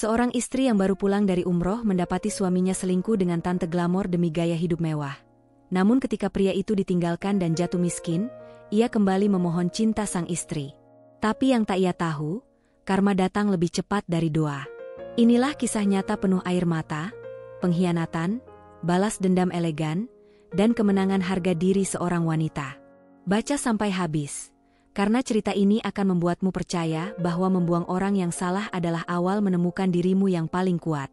Seorang istri yang baru pulang dari umroh mendapati suaminya selingkuh dengan tante glamor demi gaya hidup mewah. Namun ketika pria itu ditinggalkan dan jatuh miskin, ia kembali memohon cinta sang istri. Tapi yang tak ia tahu, karma datang lebih cepat dari doa. Inilah kisah nyata penuh air mata, pengkhianatan, balas dendam elegan, dan kemenangan harga diri seorang wanita. Baca sampai habis. Karena cerita ini akan membuatmu percaya bahwa membuang orang yang salah adalah awal menemukan dirimu yang paling kuat.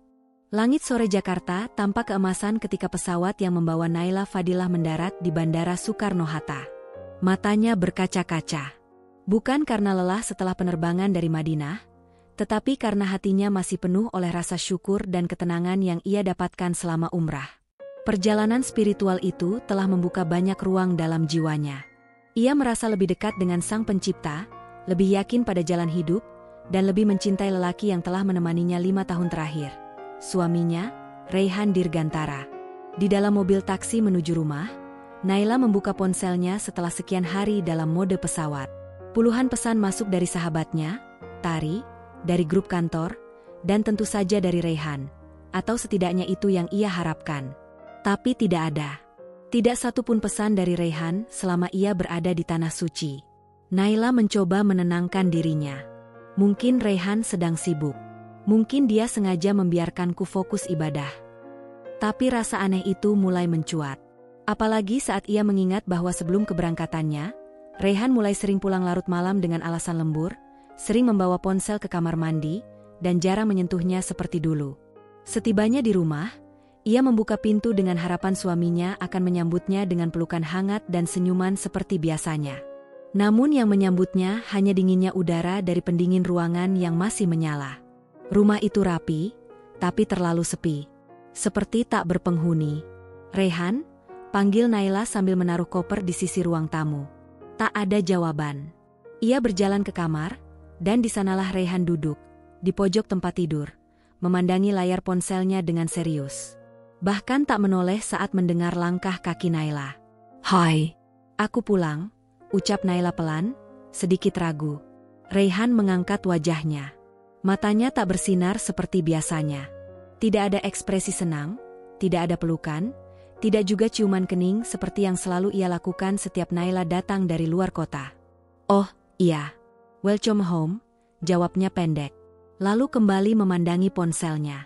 Langit sore Jakarta tampak keemasan ketika pesawat yang membawa Naila Fadilah mendarat di Bandara Soekarno-Hatta. Matanya berkaca-kaca. Bukan karena lelah setelah penerbangan dari Madinah, tetapi karena hatinya masih penuh oleh rasa syukur dan ketenangan yang ia dapatkan selama umrah. Perjalanan spiritual itu telah membuka banyak ruang dalam jiwanya. Ia merasa lebih dekat dengan Sang Pencipta, lebih yakin pada jalan hidup, dan lebih mencintai lelaki yang telah menemaninya 5 tahun terakhir. Suaminya, Raihan Dirgantara. Di dalam mobil taksi menuju rumah, Naila membuka ponselnya setelah sekian hari dalam mode pesawat. Puluhan pesan masuk dari sahabatnya, Tari, dari grup kantor, dan tentu saja dari Raihan, atau setidaknya itu yang ia harapkan. Tapi tidak ada. Tidak satu pun pesan dari Raihan selama ia berada di Tanah Suci. Naila mencoba menenangkan dirinya. Mungkin Raihan sedang sibuk. Mungkin dia sengaja membiarkanku fokus ibadah. Tapi rasa aneh itu mulai mencuat. Apalagi saat ia mengingat bahwa sebelum keberangkatannya, Raihan mulai sering pulang larut malam dengan alasan lembur, sering membawa ponsel ke kamar mandi, dan jarang menyentuhnya seperti dulu. Setibanya di rumah, ia membuka pintu dengan harapan suaminya akan menyambutnya dengan pelukan hangat dan senyuman seperti biasanya. Namun yang menyambutnya hanya dinginnya udara dari pendingin ruangan yang masih menyala. Rumah itu rapi, tapi terlalu sepi. Seperti tak berpenghuni. "Raihan?" panggil Naila sambil menaruh koper di sisi ruang tamu. Tak ada jawaban. Ia berjalan ke kamar, dan di sanalah Raihan duduk, di pojok tempat tidur, memandangi layar ponselnya dengan serius. Bahkan tak menoleh saat mendengar langkah kaki Naila. "Hai, aku pulang," ucap Naila pelan, sedikit ragu. Raihan mengangkat wajahnya. Matanya tak bersinar seperti biasanya. Tidak ada ekspresi senang, tidak ada pelukan, tidak juga ciuman kening seperti yang selalu ia lakukan setiap Naila datang dari luar kota. "Oh, iya. Welcome home," jawabnya pendek. Lalu kembali memandangi ponselnya.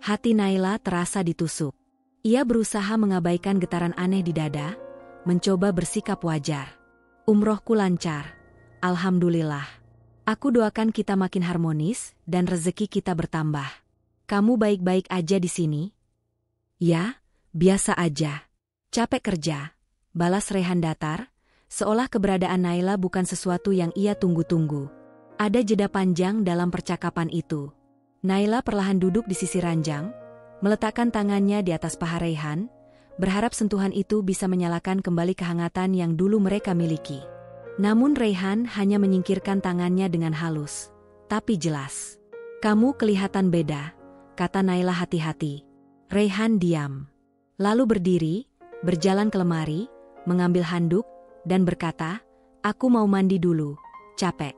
Hati Naila terasa ditusuk. Ia berusaha mengabaikan getaran aneh di dada, mencoba bersikap wajar. "Umrohku lancar. Alhamdulillah. Aku doakan kita makin harmonis dan rezeki kita bertambah. Kamu baik-baik aja di sini?" "Ya, biasa aja. Capek kerja," balas Raihan datar, seolah keberadaan Naila bukan sesuatu yang ia tunggu-tunggu. Ada jeda panjang dalam percakapan itu. Naila perlahan duduk di sisi ranjang, meletakkan tangannya di atas paha Raihan, berharap sentuhan itu bisa menyalakan kembali kehangatan yang dulu mereka miliki. Namun Raihan hanya menyingkirkan tangannya dengan halus, tapi jelas. "Kamu kelihatan beda," kata Naila hati-hati. Raihan diam. Lalu berdiri, berjalan ke lemari, mengambil handuk, dan berkata, "Aku mau mandi dulu, capek."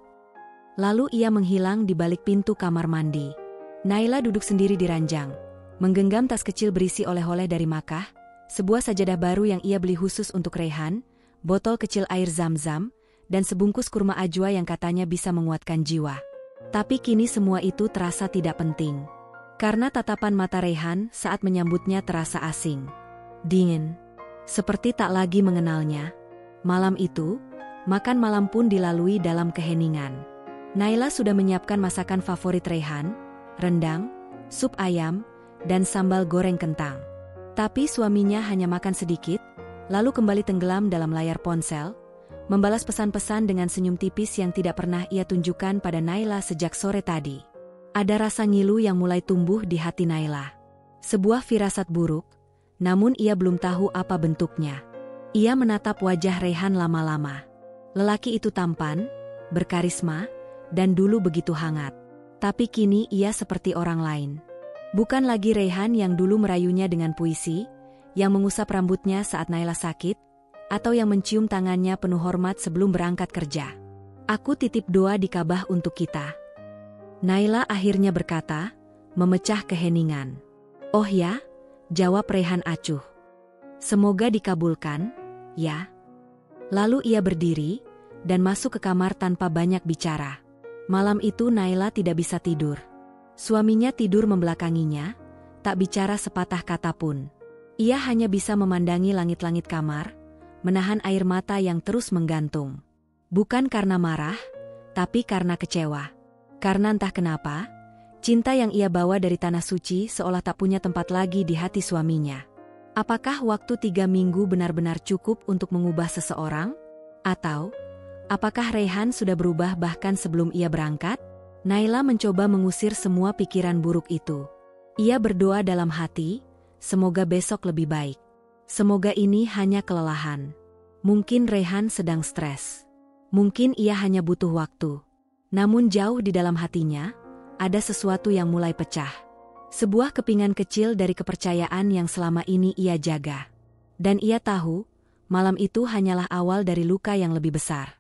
Lalu ia menghilang di balik pintu kamar mandi. Naila duduk sendiri di ranjang, menggenggam tas kecil berisi oleh-oleh dari Makkah, sebuah sajadah baru yang ia beli khusus untuk Raihan, botol kecil air zam-zam, dan sebungkus kurma ajwa yang katanya bisa menguatkan jiwa. Tapi kini semua itu terasa tidak penting. Karena tatapan mata Raihan saat menyambutnya terasa asing. Dingin. Seperti tak lagi mengenalnya. Malam itu, makan malam pun dilalui dalam keheningan. Naila sudah menyiapkan masakan favorit Raihan, rendang, sup ayam, dan sambal goreng kentang. Tapi suaminya hanya makan sedikit, lalu kembali tenggelam dalam layar ponsel, membalas pesan-pesan dengan senyum tipis yang tidak pernah ia tunjukkan pada Naila sejak sore tadi. Ada rasa ngilu yang mulai tumbuh di hati Naila. Sebuah firasat buruk, namun ia belum tahu apa bentuknya. Ia menatap wajah Raihan lama-lama. Lelaki itu tampan, berkarisma, dan dulu begitu hangat. Tapi kini ia seperti orang lain. Bukan lagi Raihan yang dulu merayunya dengan puisi, yang mengusap rambutnya saat Naila sakit, atau yang mencium tangannya penuh hormat sebelum berangkat kerja. "Aku titip doa di Ka'bah untuk kita," Naila akhirnya berkata, memecah keheningan. "Oh ya?" jawab Rehan acuh. "Semoga dikabulkan, ya." Lalu ia berdiri dan masuk ke kamar tanpa banyak bicara. Malam itu Naila tidak bisa tidur. Suaminya tidur membelakanginya, tak bicara sepatah kata pun. Ia hanya bisa memandangi langit-langit kamar, menahan air mata yang terus menggantung. Bukan karena marah, tapi karena kecewa. Karena entah kenapa, cinta yang ia bawa dari tanah suci seolah tak punya tempat lagi di hati suaminya. Apakah waktu 3 minggu benar-benar cukup untuk mengubah seseorang? Atau, apakah Rehan sudah berubah bahkan sebelum ia berangkat? Naila mencoba mengusir semua pikiran buruk itu. Ia berdoa dalam hati, semoga besok lebih baik. Semoga ini hanya kelelahan. Mungkin Rehan sedang stres. Mungkin ia hanya butuh waktu. Namun jauh di dalam hatinya, ada sesuatu yang mulai pecah. Sebuah kepingan kecil dari kepercayaan yang selama ini ia jaga. Dan ia tahu, malam itu hanyalah awal dari luka yang lebih besar.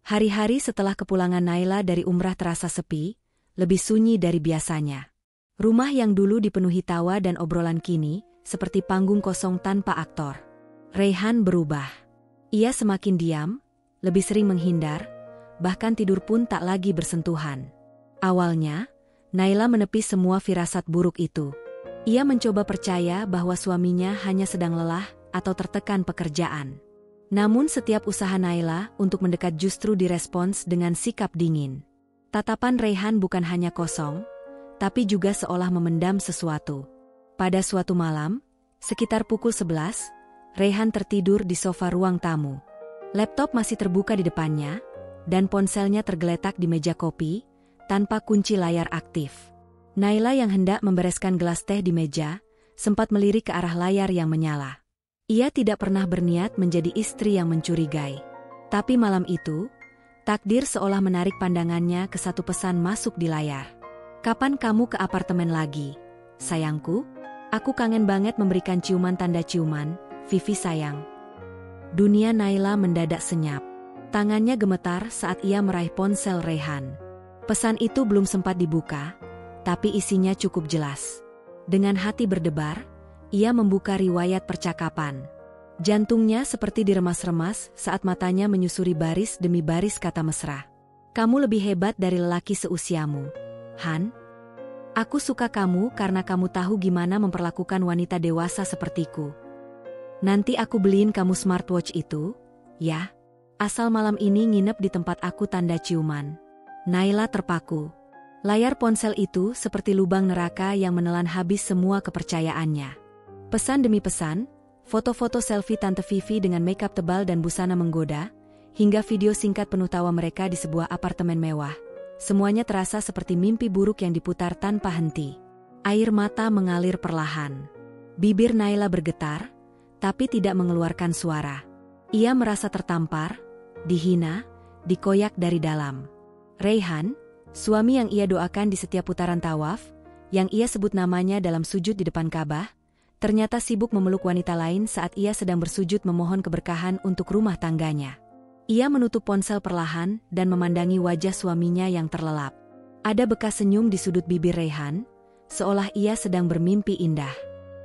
Hari-hari setelah kepulangan Naila dari umrah terasa sepi, lebih sunyi dari biasanya. Rumah yang dulu dipenuhi tawa dan obrolan kini, seperti panggung kosong tanpa aktor. Rehan berubah. Ia semakin diam, lebih sering menghindar, bahkan tidur pun tak lagi bersentuhan. Awalnya, Naila menepis semua firasat buruk itu. Ia mencoba percaya bahwa suaminya hanya sedang lelah atau tertekan pekerjaan. Namun setiap usaha Naila untuk mendekat justru direspons dengan sikap dingin. Tatapan Rehan bukan hanya kosong, tapi juga seolah memendam sesuatu. Pada suatu malam, sekitar pukul 11, Rehan tertidur di sofa ruang tamu. Laptop masih terbuka di depannya, dan ponselnya tergeletak di meja kopi, tanpa kunci layar aktif. Naila yang hendak membereskan gelas teh di meja, sempat melirik ke arah layar yang menyala. Ia tidak pernah berniat menjadi istri yang mencurigai. Tapi malam itu, takdir seolah menarik pandangannya ke satu pesan masuk di layar. "Kapan kamu ke apartemen lagi, sayangku? Aku kangen banget memberikan ciuman tanda ciuman, Vivi sayang." Dunia Naila mendadak senyap. Tangannya gemetar saat ia meraih ponsel Rehan. Pesan itu belum sempat dibuka, tapi isinya cukup jelas. Dengan hati berdebar, ia membuka riwayat percakapan. Jantungnya seperti diremas-remas saat matanya menyusuri baris demi baris kata mesra. "Kamu lebih hebat dari lelaki seusiamu, Han. Aku suka kamu karena kamu tahu gimana memperlakukan wanita dewasa sepertiku. Nanti aku beliin kamu smartwatch itu, ya. Asal malam ini nginep di tempat aku tanda ciuman." Naila terpaku. Layar ponsel itu seperti lubang neraka yang menelan habis semua kepercayaannya. Pesan demi pesan, foto-foto selfie Tante Vivi dengan makeup tebal dan busana menggoda, hingga video singkat penuh tawa mereka di sebuah apartemen mewah. Semuanya terasa seperti mimpi buruk yang diputar tanpa henti. Air mata mengalir perlahan. Bibir Naila bergetar, tapi tidak mengeluarkan suara. Ia merasa tertampar, dihina, dikoyak dari dalam. Rehan, suami yang ia doakan di setiap putaran tawaf, yang ia sebut namanya dalam sujud di depan Ka'bah, ternyata sibuk memeluk wanita lain saat ia sedang bersujud memohon keberkahan untuk rumah tangganya. Ia menutup ponsel perlahan dan memandangi wajah suaminya yang terlelap. Ada bekas senyum di sudut bibir Rehan, seolah ia sedang bermimpi indah.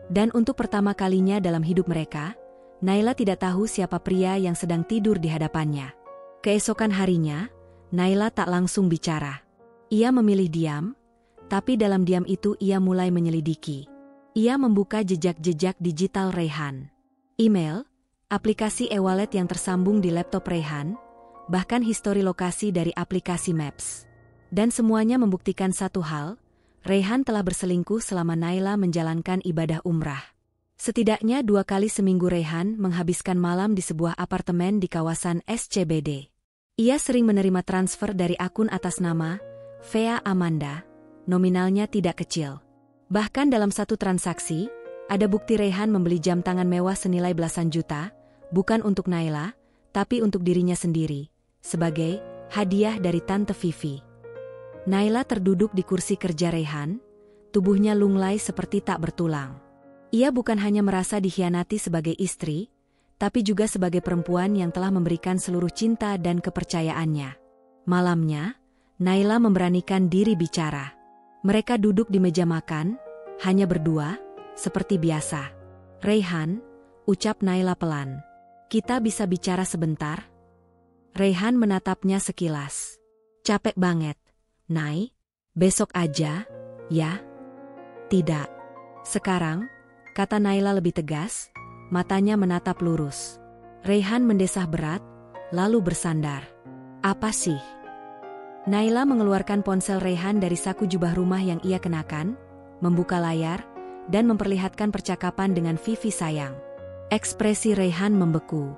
Dan untuk pertama kalinya dalam hidup mereka, Naila tidak tahu siapa pria yang sedang tidur di hadapannya. Keesokan harinya, Naila tak langsung bicara. Ia memilih diam, tapi dalam diam itu ia mulai menyelidiki. Ia membuka jejak-jejak digital Rehan. Email, aplikasi e-wallet yang tersambung di laptop Rehan, bahkan histori lokasi dari aplikasi Maps. Dan semuanya membuktikan satu hal, Rehan telah berselingkuh selama Naila menjalankan ibadah umrah. Setidaknya 2 kali seminggu Rehan menghabiskan malam di sebuah apartemen di kawasan SCBD. Ia sering menerima transfer dari akun atas nama Vea Amanda, nominalnya tidak kecil. Bahkan dalam satu transaksi, ada bukti Rehan membeli jam tangan mewah senilai belasan juta, bukan untuk Naila, tapi untuk dirinya sendiri, sebagai hadiah dari Tante Vivi. Naila terduduk di kursi kerja Rehan, tubuhnya lunglai seperti tak bertulang. Ia bukan hanya merasa dikhianati sebagai istri, tapi juga sebagai perempuan yang telah memberikan seluruh cinta dan kepercayaannya. Malamnya, Naila memberanikan diri bicara. Mereka duduk di meja makan, hanya berdua, seperti biasa. "Raihan," ucap Naila pelan. "Kita bisa bicara sebentar?" Raihan menatapnya sekilas. "Capek banget, Nay. Besok aja, ya?" "Tidak. Sekarang," kata Naila lebih tegas, matanya menatap lurus. Raihan mendesah berat, lalu bersandar. "Apa sih?" Naila mengeluarkan ponsel Raihan dari saku jubah rumah yang ia kenakan, membuka layar, dan memperlihatkan percakapan dengan Vivi sayang. Ekspresi Raihan membeku.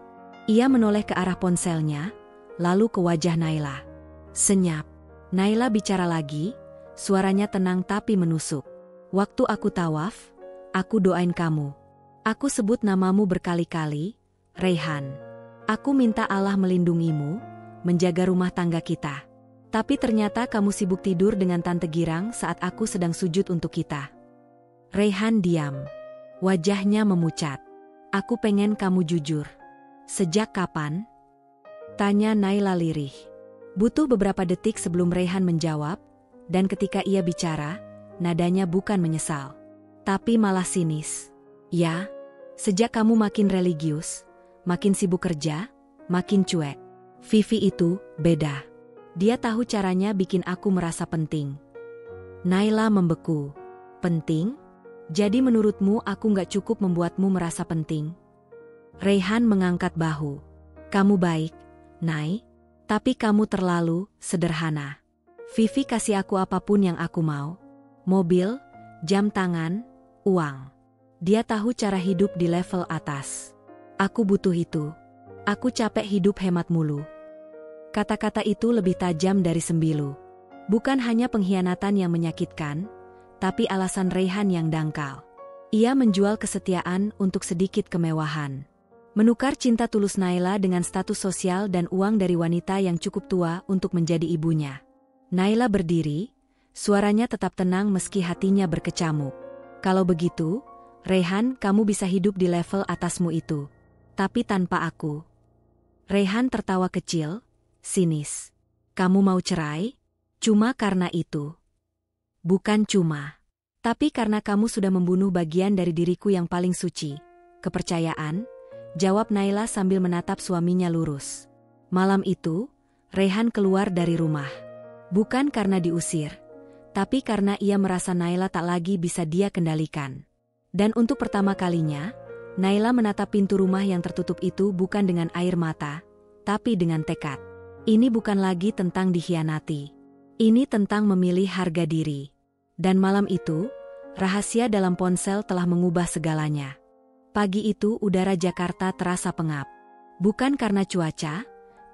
Ia menoleh ke arah ponselnya, lalu ke wajah Naila. Senyap. Naila bicara lagi, suaranya tenang tapi menusuk. "Waktu aku tawaf, aku doain kamu. Aku sebut namamu berkali-kali, Raihan. Aku minta Allah melindungimu, menjaga rumah tangga kita. Tapi ternyata kamu sibuk tidur dengan Tante Girang saat aku sedang sujud untuk kita." Raihan diam. Wajahnya memucat. "Aku pengen kamu jujur." "Sejak kapan?" tanya Naila lirih. Butuh beberapa detik sebelum Raihan menjawab, dan ketika ia bicara, nadanya bukan menyesal, tapi malah sinis. "Ya, sejak kamu makin religius, makin sibuk kerja, makin cuek. Vivi itu beda. Dia tahu caranya bikin aku merasa penting." Naila membeku. "Penting? Jadi menurutmu aku gak cukup membuatmu merasa penting?" Raihan mengangkat bahu. "Kamu baik, Nay, tapi kamu terlalu sederhana. Vivi kasih aku apapun yang aku mau. Mobil, jam tangan, uang. Dia tahu cara hidup di level atas. Aku butuh itu. Aku capek hidup hemat mulu." Kata-kata itu lebih tajam dari sembilu. Bukan hanya pengkhianatan yang menyakitkan, tapi alasan Raihan yang dangkal. Ia menjual kesetiaan untuk sedikit kemewahan. Menukar cinta tulus Naila dengan status sosial dan uang dari wanita yang cukup tua untuk menjadi ibunya. Naila berdiri, suaranya tetap tenang meski hatinya berkecamuk. "Kalau begitu, Raihan, kamu bisa hidup di level atasmu itu. Tapi tanpa aku." Raihan tertawa kecil, sinis. "Kamu mau cerai? Cuma karena itu?" "Bukan cuma. Tapi karena kamu sudah membunuh bagian dari diriku yang paling suci, kepercayaan," jawab Naila sambil menatap suaminya lurus. Malam itu, Raihan keluar dari rumah. Bukan karena diusir, tapi karena ia merasa Naila tak lagi bisa dia kendalikan. Dan untuk pertama kalinya, Naila menatap pintu rumah yang tertutup itu bukan dengan air mata, tapi dengan tekad. Ini bukan lagi tentang dikhianati. Ini tentang memilih harga diri. Dan malam itu, rahasia dalam ponsel telah mengubah segalanya. Pagi itu udara Jakarta terasa pengap. Bukan karena cuaca,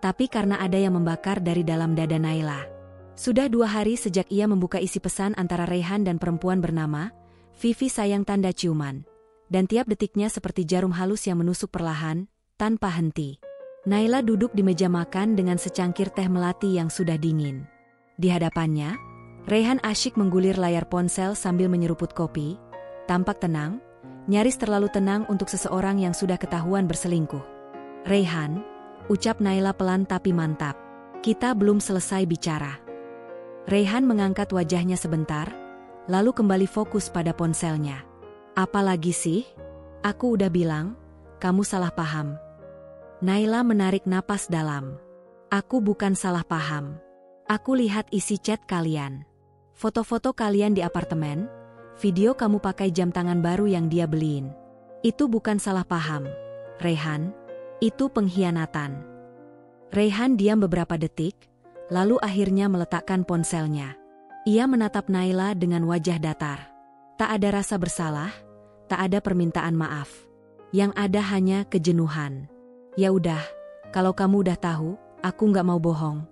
tapi karena ada yang membakar dari dalam dada Naila. Sudah 2 hari sejak ia membuka isi pesan antara Raihan dan perempuan bernama Vivi sayang tanda ciuman. Dan tiap detiknya seperti jarum halus yang menusuk perlahan, tanpa henti. Naila duduk di meja makan dengan secangkir teh melati yang sudah dingin. Di hadapannya, Raihan asyik menggulir layar ponsel sambil menyeruput kopi, tampak tenang, nyaris terlalu tenang untuk seseorang yang sudah ketahuan berselingkuh. "Raihan," ucap Naila pelan tapi mantap. "Kita belum selesai bicara." Raihan mengangkat wajahnya sebentar, lalu kembali fokus pada ponselnya. "Apa lagi sih? Aku udah bilang, kamu salah paham." Naila menarik napas dalam. "Aku bukan salah paham. Aku lihat isi chat kalian. Foto-foto kalian di apartemen, video kamu pakai jam tangan baru yang dia beliin. Itu bukan salah paham, Raihan. Itu pengkhianatan." Raihan diam beberapa detik, lalu akhirnya meletakkan ponselnya. Ia menatap Naila dengan wajah datar. Tak ada rasa bersalah, tak ada permintaan maaf. Yang ada hanya kejenuhan. "Ya udah, kalau kamu udah tahu, aku nggak mau bohong."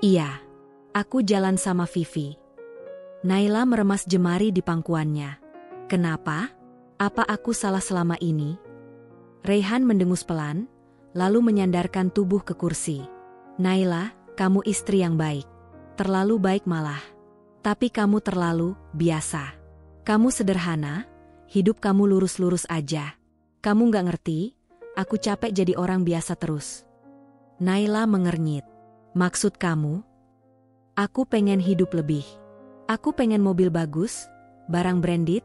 "Iya, aku jalan sama Vivi." Naila meremas jemari di pangkuannya. "Kenapa? Apa aku salah selama ini?" Raihan mendengus pelan, lalu menyandarkan tubuh ke kursi. "Naila, kamu istri yang baik. Terlalu baik malah. Tapi kamu terlalu biasa. Kamu sederhana, hidup kamu lurus-lurus aja. Kamu nggak ngerti, aku capek jadi orang biasa terus." Naila mengernyit. "Maksud kamu?" "Aku pengen hidup lebih Aku pengen mobil bagus, barang branded,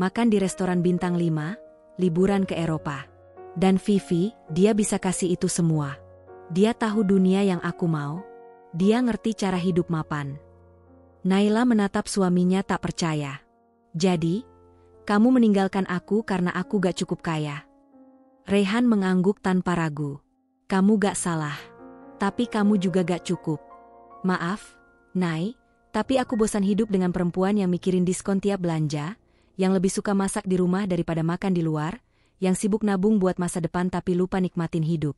makan di restoran bintang 5, liburan ke Eropa. Dan Vivi, dia bisa kasih itu semua. Dia tahu dunia yang aku mau. Dia ngerti cara hidup mapan. Naila menatap suaminya tak percaya. Jadi, kamu meninggalkan aku karena aku gak cukup kaya. Rehan mengangguk tanpa ragu. Kamu gak salah. Tapi kamu juga gak cukup. Maaf, Nay, tapi aku bosan hidup dengan perempuan yang mikirin diskon tiap belanja, yang lebih suka masak di rumah daripada makan di luar, yang sibuk nabung buat masa depan tapi lupa nikmatin hidup.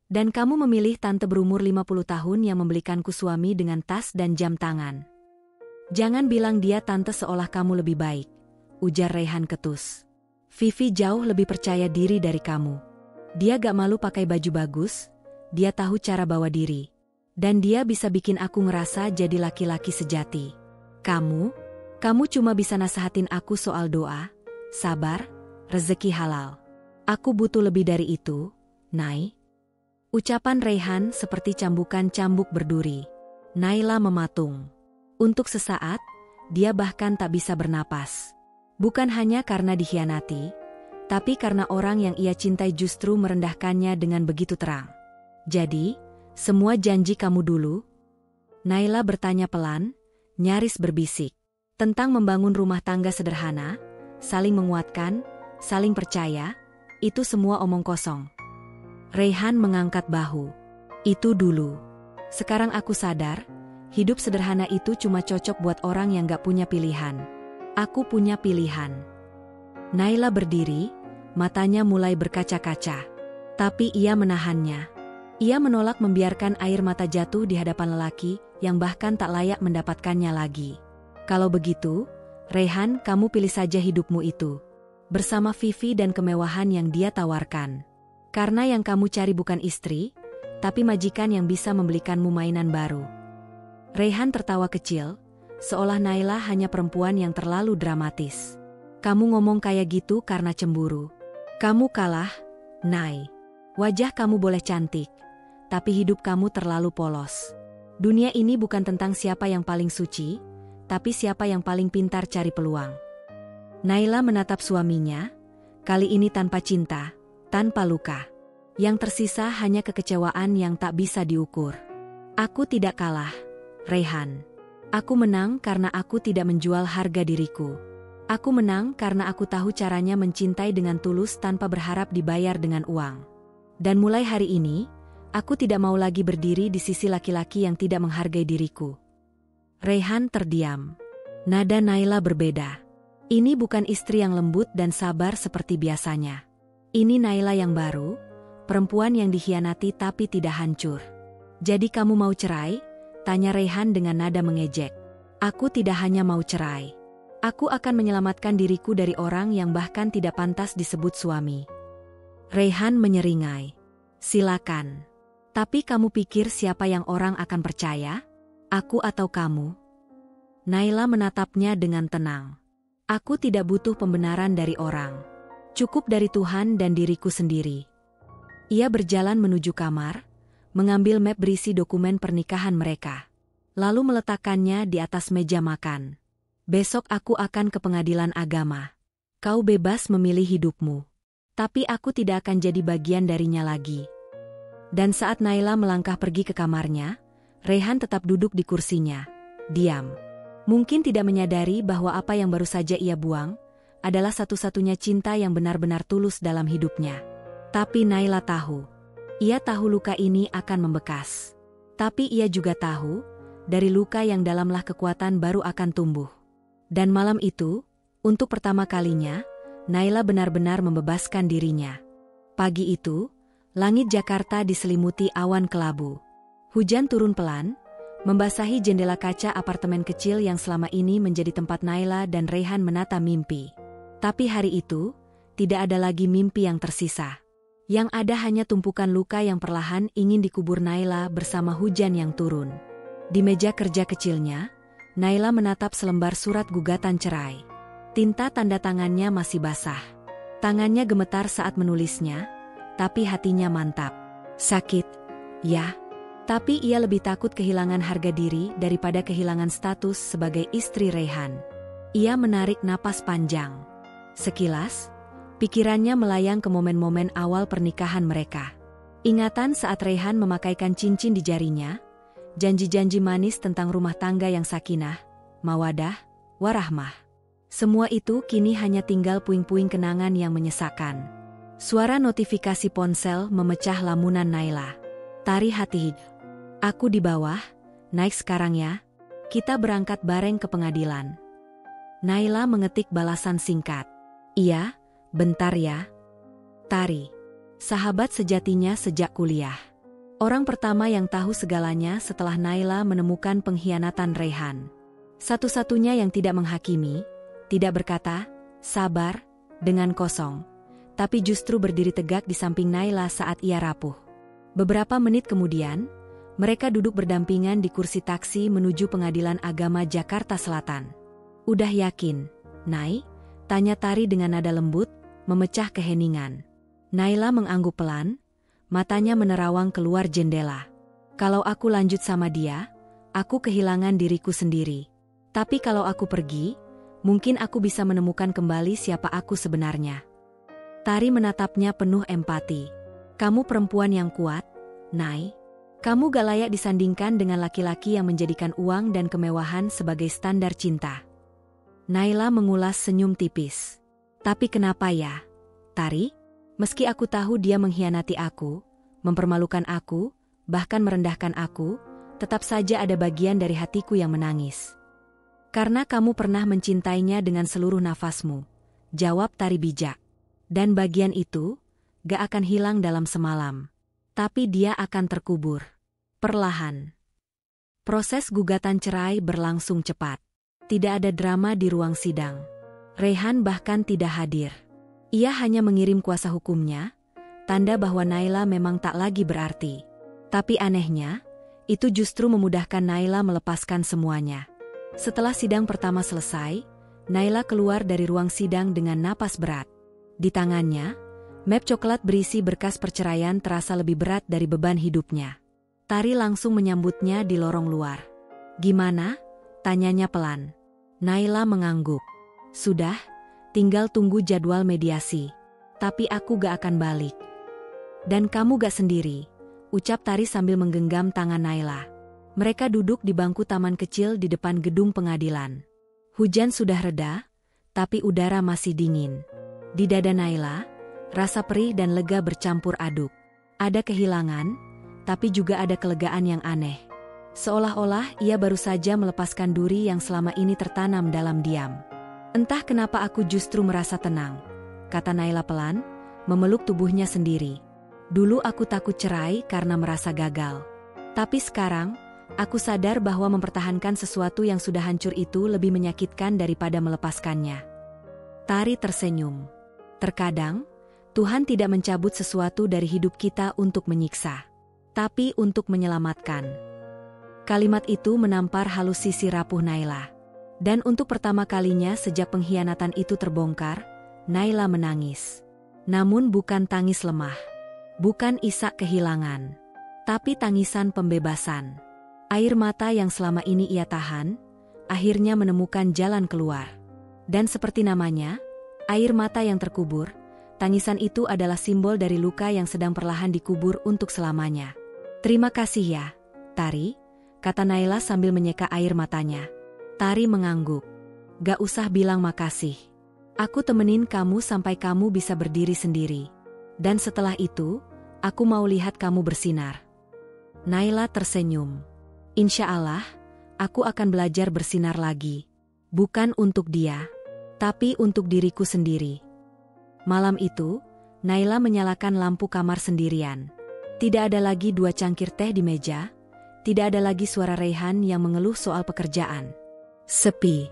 Dan kamu memilih tante berumur 50 tahun yang membelikanku suami dengan tas dan jam tangan. Jangan bilang dia tante seolah kamu lebih baik, ujar Rehan ketus. Vivi jauh lebih percaya diri dari kamu. Dia gak malu pakai baju bagus, dia tahu cara bawa diri. Dan dia bisa bikin aku ngerasa jadi laki-laki sejati. Kamu cuma bisa nasehatin aku soal doa, sabar, rezeki halal. Aku butuh lebih dari itu, Nay. Ucapan Rehan seperti cambukan cambuk berduri. Naila mematung. Untuk sesaat, dia bahkan tak bisa bernapas. Bukan hanya karena dikhianati, tapi karena orang yang ia cintai justru merendahkannya dengan begitu terang. Jadi, semua janji kamu dulu? Naila bertanya pelan, nyaris berbisik. Tentang membangun rumah tangga sederhana, saling menguatkan, saling percaya, itu semua omong kosong. Rehan mengangkat bahu. Itu dulu. Sekarang aku sadar, hidup sederhana itu cuma cocok buat orang yang gak punya pilihan. Aku punya pilihan. Naila berdiri, matanya mulai berkaca-kaca. Tapi ia menahannya. Ia menolak membiarkan air mata jatuh di hadapan lelaki yang bahkan tak layak mendapatkannya lagi. Kalau begitu, Rehan, kamu pilih saja hidupmu itu. Bersama Vivi dan kemewahan yang dia tawarkan. Karena yang kamu cari bukan istri, tapi majikan yang bisa membelikanmu mainan baru. Rehan tertawa kecil, seolah Naila hanya perempuan yang terlalu dramatis. Kamu ngomong kayak gitu karena cemburu. Kamu kalah, Nay. Wajah kamu boleh cantik, tapi hidup kamu terlalu polos. Dunia ini bukan tentang siapa yang paling suci, tapi siapa yang paling pintar cari peluang. Naila menatap suaminya, kali ini tanpa cinta, tanpa luka. Yang tersisa hanya kekecewaan yang tak bisa diukur. Aku tidak kalah, Rehan. Aku menang karena aku tidak menjual harga diriku. Aku menang karena aku tahu caranya mencintai dengan tulus tanpa berharap dibayar dengan uang. Dan mulai hari ini, aku tidak mau lagi berdiri di sisi laki-laki yang tidak menghargai diriku. Rehan terdiam. Nada Naila berbeda. Ini bukan istri yang lembut dan sabar seperti biasanya. Ini Naila yang baru, perempuan yang dikhianati tapi tidak hancur. Jadi kamu mau cerai? Tanya Rehan dengan nada mengejek. Aku tidak hanya mau cerai. Aku akan menyelamatkan diriku dari orang yang bahkan tidak pantas disebut suami. Rehan menyeringai. Silakan. Tapi kamu pikir siapa yang orang akan percaya? Aku atau kamu? Naila menatapnya dengan tenang. Aku tidak butuh pembenaran dari orang. Cukup dari Tuhan dan diriku sendiri. Ia berjalan menuju kamar, mengambil map berisi dokumen pernikahan mereka. Lalu meletakkannya di atas meja makan. Besok aku akan ke pengadilan agama. Kau bebas memilih hidupmu. Tapi aku tidak akan jadi bagian darinya lagi. Dan saat Naila melangkah pergi ke kamarnya, Rehan tetap duduk di kursinya, diam. Mungkin tidak menyadari bahwa apa yang baru saja ia buang, adalah satu-satunya cinta yang benar-benar tulus dalam hidupnya. Tapi Naila tahu. Ia tahu luka ini akan membekas. Tapi ia juga tahu, dari luka yang dalamlah kekuatan baru akan tumbuh. Dan malam itu, untuk pertama kalinya, Naila benar-benar membebaskan dirinya. Pagi itu, langit Jakarta diselimuti awan kelabu. Hujan turun pelan, membasahi jendela kaca apartemen kecil yang selama ini menjadi tempat Naila dan Rehan menata mimpi. Tapi hari itu, tidak ada lagi mimpi yang tersisa. Yang ada hanya tumpukan luka yang perlahan ingin dikubur Naila bersama hujan yang turun. Di meja kerja kecilnya, Naila menatap selembar surat gugatan cerai. Tinta tanda tangannya masih basah. Tangannya gemetar saat menulisnya, tapi hatinya mantap. Sakit, ya? Tapi ia lebih takut kehilangan harga diri daripada kehilangan status sebagai istri Raihan. Ia menarik napas panjang. Sekilas, pikirannya melayang ke momen-momen awal pernikahan mereka. Ingatan saat Raihan memakaikan cincin di jarinya, janji-janji manis tentang rumah tangga yang sakinah, mawadah, warahmah. Semua itu kini hanya tinggal puing-puing kenangan yang menyesakkan. Suara notifikasi ponsel memecah lamunan Naila. "Tari hati, aku di bawah, naik sekarang ya. Kita berangkat bareng ke pengadilan." Naila mengetik balasan singkat. "Iya, bentar ya." Tari, sahabat sejatinya sejak kuliah. Orang pertama yang tahu segalanya setelah Naila menemukan pengkhianatan Raihan. Satu-satunya yang tidak menghakimi, tidak berkata, sabar, dengan kosong. Tapi justru berdiri tegak di samping Naila saat ia rapuh. Beberapa menit kemudian, mereka duduk berdampingan di kursi taksi menuju Pengadilan Agama Jakarta Selatan. "Udah yakin, Nay?" tanya Tari dengan nada lembut, memecah keheningan. Naila mengangguk pelan, matanya menerawang keluar jendela. "Kalau aku lanjut sama dia, aku kehilangan diriku sendiri. Tapi kalau aku pergi, mungkin aku bisa menemukan kembali siapa aku sebenarnya." Tari menatapnya penuh empati. "Kamu perempuan yang kuat, Nay. Kamu gak layak disandingkan dengan laki-laki yang menjadikan uang dan kemewahan sebagai standar cinta." Naila mengulas senyum tipis. "Tapi kenapa ya, Tari? Meski aku tahu dia mengkhianati aku, mempermalukan aku, bahkan merendahkan aku, tetap saja ada bagian dari hatiku yang menangis." "Karena kamu pernah mencintainya dengan seluruh nafasmu," jawab Tari bijak. "Dan bagian itu gak akan hilang dalam semalam. Tapi dia akan terkubur perlahan." Proses gugatan cerai berlangsung cepat. Tidak ada drama di ruang sidang. Raihan bahkan tidak hadir. Ia hanya mengirim kuasa hukumnya, tanda bahwa Naila memang tak lagi berarti. Tapi anehnya, itu justru memudahkan Naila melepaskan semuanya. Setelah sidang pertama selesai, Naila keluar dari ruang sidang dengan napas berat. Di tangannya, map coklat berisi berkas perceraian terasa lebih berat dari beban hidupnya. Tari langsung menyambutnya di lorong luar. "Gimana?" tanyanya pelan. Naila mengangguk. "Sudah, tinggal tunggu jadwal mediasi. Tapi aku gak akan balik." "Dan kamu gak sendiri," ucap Tari sambil menggenggam tangan Naila. Mereka duduk di bangku taman kecil di depan gedung pengadilan. Hujan sudah reda, tapi udara masih dingin. Di dada Naila, rasa perih dan lega bercampur aduk. Ada kehilangan, tapi juga ada kelegaan yang aneh. Seolah-olah ia baru saja melepaskan duri yang selama ini tertanam dalam diam. "Entah kenapa aku justru merasa tenang," kata Naila pelan, memeluk tubuhnya sendiri. "Dulu aku takut cerai karena merasa gagal. Tapi sekarang, aku sadar bahwa mempertahankan sesuatu yang sudah hancur itu lebih menyakitkan daripada melepaskannya." Tari tersenyum. "Terkadang, Tuhan tidak mencabut sesuatu dari hidup kita untuk menyiksa, tapi untuk menyelamatkan." Kalimat itu menampar halus sisi rapuh Naila. Dan untuk pertama kalinya sejak pengkhianatan itu terbongkar, Naila menangis. Namun bukan tangis lemah. Bukan isak kehilangan. Tapi tangisan pembebasan. Air mata yang selama ini ia tahan, akhirnya menemukan jalan keluar. Dan seperti namanya, air mata yang terkubur, tangisan itu adalah simbol dari luka yang sedang perlahan dikubur untuk selamanya. "Terima kasih ya, Tari," kata Naila sambil menyeka air matanya. Tari mengangguk. "Gak usah bilang makasih. Aku temenin kamu sampai kamu bisa berdiri sendiri. Dan setelah itu, aku mau lihat kamu bersinar." Naila tersenyum. "Insya Allah, aku akan belajar bersinar lagi. Bukan untuk dia, tapi untuk diriku sendiri." Malam itu, Naila menyalakan lampu kamar sendirian. Tidak ada lagi 2 cangkir teh di meja, tidak ada lagi suara Raihan yang mengeluh soal pekerjaan. Sepi.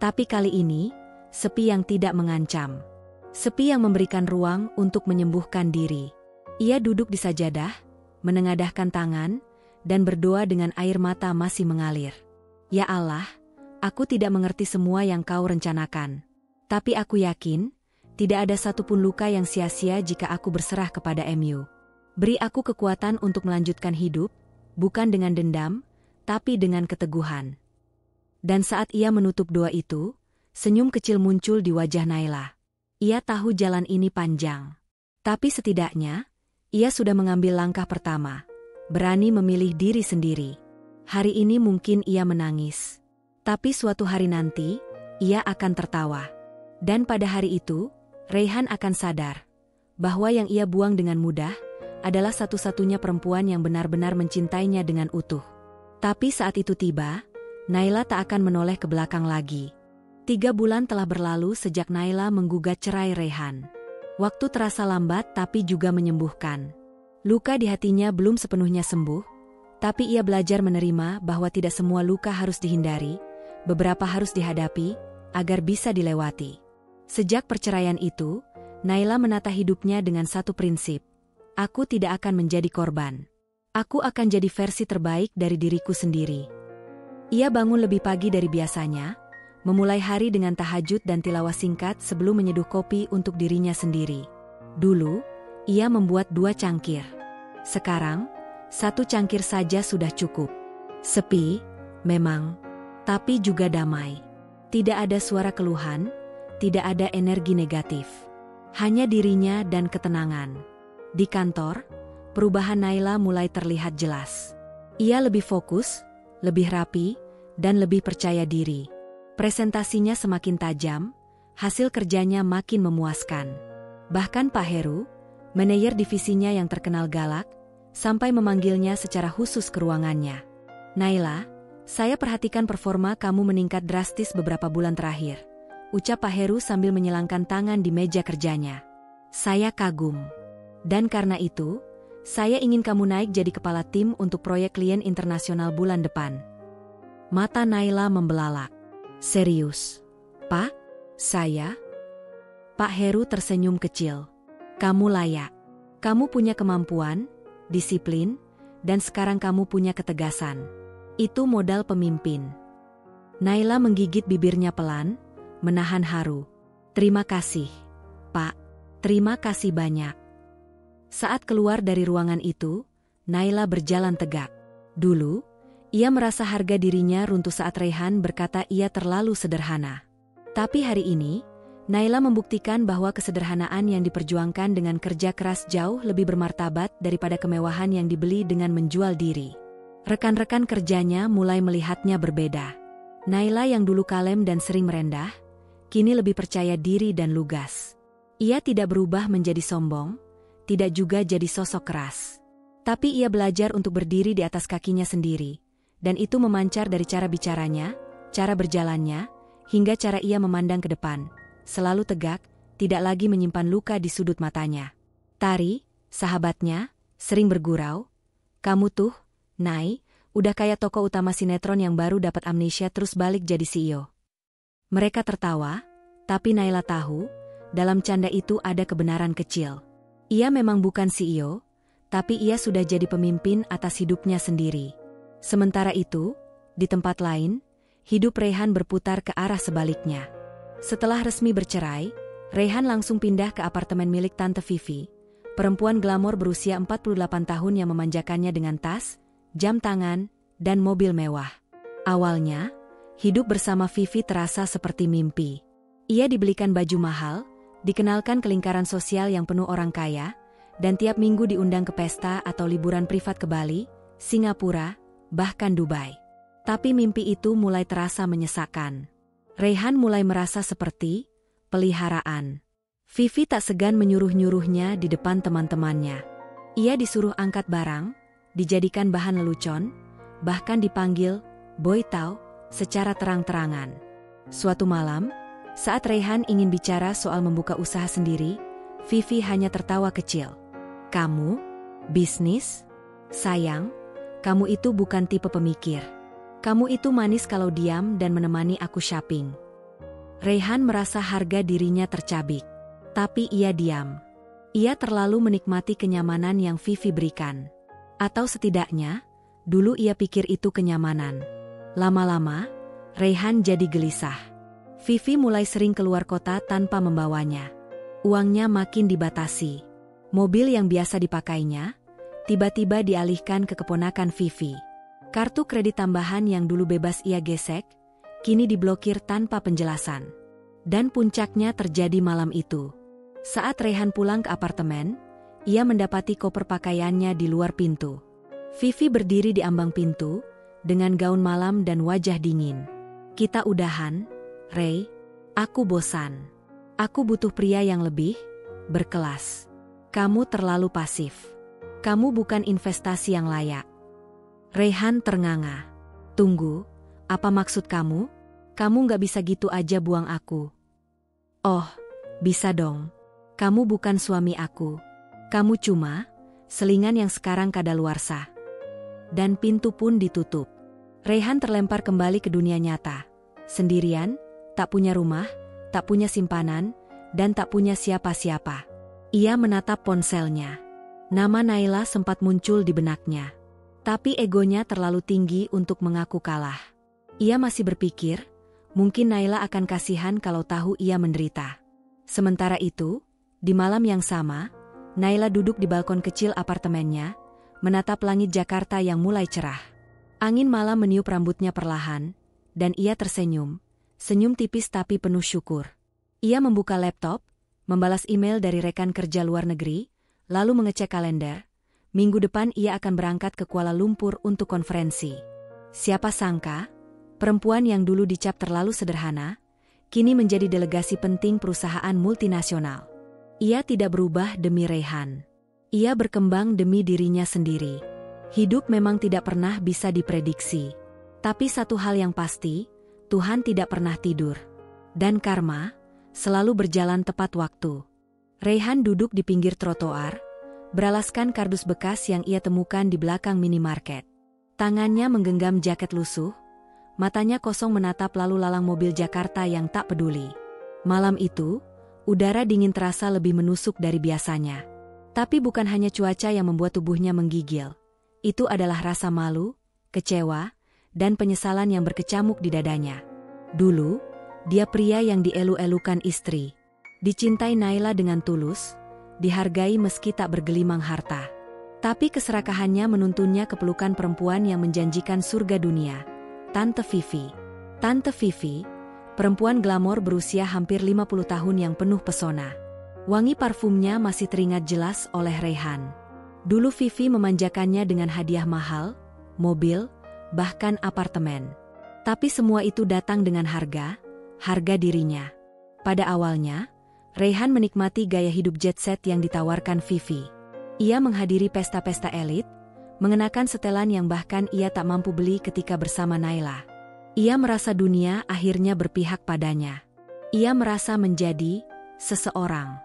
Tapi kali ini, sepi yang tidak mengancam. Sepi yang memberikan ruang untuk menyembuhkan diri. Ia duduk di sajadah, menengadahkan tangan, dan berdoa dengan air mata masih mengalir. "Ya Allah, aku tidak mengerti semua yang kau rencanakan. Tapi aku yakin, tidak ada satupun luka yang sia-sia jika aku berserah kepada MU. Beri aku kekuatan untuk melanjutkan hidup, bukan dengan dendam, tapi dengan keteguhan. Dan saat ia menutup doa itu, senyum kecil muncul di wajah Naila. Ia tahu jalan ini panjang. Tapi setidaknya, ia sudah mengambil langkah pertama, berani memilih diri sendiri. Hari ini mungkin ia menangis. Tapi suatu hari nanti, ia akan tertawa. Dan pada hari itu, Raihan akan sadar bahwa yang ia buang dengan mudah adalah satu-satunya perempuan yang benar-benar mencintainya dengan utuh. Tapi saat itu tiba, Naila tak akan menoleh ke belakang lagi. 3 bulan telah berlalu sejak Naila menggugat cerai Raihan. Waktu terasa lambat tapi juga menyembuhkan. Luka di hatinya belum sepenuhnya sembuh, tapi ia belajar menerima bahwa tidak semua luka harus dihindari, beberapa harus dihadapi, agar bisa dilewati. Sejak perceraian itu, Naila menata hidupnya dengan satu prinsip. Aku tidak akan menjadi korban. Aku akan jadi versi terbaik dari diriku sendiri. Ia bangun lebih pagi dari biasanya, memulai hari dengan tahajud dan tilawah singkat sebelum menyeduh kopi untuk dirinya sendiri. Dulu, ia membuat 2 cangkir. Sekarang, 1 cangkir saja sudah cukup. Sepi, memang, tapi juga damai. Tidak ada suara keluhan, tidak ada energi negatif. Hanya dirinya dan ketenangan. Di kantor, perubahan Naila mulai terlihat jelas. Ia lebih fokus, lebih rapi, dan lebih percaya diri. Presentasinya semakin tajam, hasil kerjanya makin memuaskan. Bahkan Pak Heru, manajer divisinya yang terkenal galak, sampai memanggilnya secara khusus ke ruangannya. Naila, saya perhatikan performa kamu meningkat drastis beberapa bulan terakhir, ucap Pak Heru sambil menyilangkan tangan di meja kerjanya. Saya kagum. Dan karena itu, saya ingin kamu naik jadi kepala tim untuk proyek klien internasional bulan depan. Mata Naila membelalak. Serius? Pak? Saya? Pak Heru tersenyum kecil. Kamu layak. Kamu punya kemampuan, disiplin, dan sekarang kamu punya ketegasan. Itu modal pemimpin. Naila menggigit bibirnya pelan, menahan haru. Terima kasih, Pak. Terima kasih banyak. Saat keluar dari ruangan itu, Naila berjalan tegak. Dulu, ia merasa harga dirinya runtuh saat Raihan berkata ia terlalu sederhana. Tapi hari ini, Naila membuktikan bahwa kesederhanaan yang diperjuangkan dengan kerja keras jauh lebih bermartabat daripada kemewahan yang dibeli dengan menjual diri. Rekan-rekan kerjanya mulai melihatnya berbeda. Naila yang dulu kalem dan sering merendah, kini lebih percaya diri dan lugas. Ia tidak berubah menjadi sombong, tidak juga jadi sosok keras. Tapi ia belajar untuk berdiri di atas kakinya sendiri. Dan itu memancar dari cara bicaranya, cara berjalannya, hingga cara ia memandang ke depan. Selalu tegak, tidak lagi menyimpan luka di sudut matanya. Tari, sahabatnya, sering bergurau. Kamu tuh, Nai, udah kayak tokoh utama sinetron yang baru dapat amnesia terus balik jadi CEO. Mereka tertawa, tapi Naila tahu, dalam canda itu ada kebenaran kecil. Ia memang bukan CEO, tapi ia sudah jadi pemimpin atas hidupnya sendiri. Sementara itu, di tempat lain, hidup Raihan berputar ke arah sebaliknya. Setelah resmi bercerai, Raihan langsung pindah ke apartemen milik Tante Vivi, perempuan glamor berusia 48 tahun yang memanjakannya dengan tas, jam tangan, dan mobil mewah. Awalnya, hidup bersama Vivi terasa seperti mimpi. Ia dibelikan baju mahal, dikenalkan ke lingkaran sosial yang penuh orang kaya, dan tiap minggu diundang ke pesta atau liburan privat ke Bali, Singapura, bahkan Dubai. Tapi mimpi itu mulai terasa menyesakkan. Raihan mulai merasa seperti peliharaan. Vivi tak segan menyuruh-nyuruhnya di depan teman-temannya. Ia disuruh angkat barang, dijadikan bahan lelucon, bahkan dipanggil Boy Tau secara terang-terangan. Suatu malam, saat Raihan ingin bicara soal membuka usaha sendiri, Vivi hanya tertawa kecil. Kamu? Bisnis? Sayang, kamu itu bukan tipe pemikir. Kamu itu manis kalau diam dan menemani aku shopping. Raihan merasa harga dirinya tercabik. Tapi ia diam. Ia terlalu menikmati kenyamanan yang Vivi berikan. Atau setidaknya, dulu ia pikir itu kenyamanan. Lama-lama, Raihan jadi gelisah. Vivi mulai sering keluar kota tanpa membawanya. Uangnya makin dibatasi. Mobil yang biasa dipakainya, tiba-tiba dialihkan ke keponakan Vivi. Kartu kredit tambahan yang dulu bebas ia gesek, kini diblokir tanpa penjelasan. Dan puncaknya terjadi malam itu. Saat Raihan pulang ke apartemen, ia mendapati koper pakaiannya di luar pintu. Vivi berdiri di ambang pintu, dengan gaun malam dan wajah dingin. "Kita udahan, Ray. Aku bosan. Aku butuh pria yang lebih berkelas. Kamu terlalu pasif. Kamu bukan investasi yang layak." Raihan ternganga. "Tunggu, apa maksud kamu? Kamu gak bisa gitu aja buang aku." "Oh, bisa dong. Kamu bukan suami aku. Kamu cuma selingan yang sekarang kadaluarsa." Dan pintu pun ditutup. Raihan terlempar kembali ke dunia nyata. Sendirian, tak punya rumah, tak punya simpanan, dan tak punya siapa-siapa. Ia menatap ponselnya. Nama Naila sempat muncul di benaknya. Tapi egonya terlalu tinggi untuk mengaku kalah. Ia masih berpikir, mungkin Naila akan kasihan kalau tahu ia menderita. Sementara itu, di malam yang sama, Naila duduk di balkon kecil apartemennya, menatap langit Jakarta yang mulai cerah. Angin malam meniup rambutnya perlahan, dan ia tersenyum, senyum tipis tapi penuh syukur. Ia membuka laptop, membalas email dari rekan kerja luar negeri, lalu mengecek kalender. Minggu depan ia akan berangkat ke Kuala Lumpur untuk konferensi. Siapa sangka, perempuan yang dulu dicap terlalu sederhana, kini menjadi delegasi penting perusahaan multinasional. Ia tidak berubah demi Raihan. Ia berkembang demi dirinya sendiri. Hidup memang tidak pernah bisa diprediksi. Tapi satu hal yang pasti, Tuhan tidak pernah tidur. Dan karma selalu berjalan tepat waktu. Raihan duduk di pinggir trotoar, beralaskan kardus bekas yang ia temukan di belakang minimarket. Tangannya menggenggam jaket lusuh, matanya kosong menatap lalu lalang mobil Jakarta yang tak peduli. Malam itu, udara dingin terasa lebih menusuk dari biasanya. Tapi bukan hanya cuaca yang membuat tubuhnya menggigil. Itu adalah rasa malu, kecewa, dan penyesalan yang berkecamuk di dadanya. Dulu, dia pria yang dielu-elukan istri. Dicintai Naila dengan tulus, dihargai meski tak bergelimang harta. Tapi keserakahannya menuntunnya ke pelukan perempuan yang menjanjikan surga dunia, Tante Vivi. Tante Vivi, perempuan glamor berusia hampir 50 tahun yang penuh pesona. Wangi parfumnya masih teringat jelas oleh Raihan. Dulu Vivi memanjakannya dengan hadiah mahal, mobil, bahkan apartemen. Tapi semua itu datang dengan harga dirinya. Pada awalnya, Raihan menikmati gaya hidup jet set yang ditawarkan Vivi. Ia menghadiri pesta-pesta elit, mengenakan setelan yang bahkan ia tak mampu beli ketika bersama Naila. Ia merasa dunia akhirnya berpihak padanya. Ia merasa menjadi seseorang.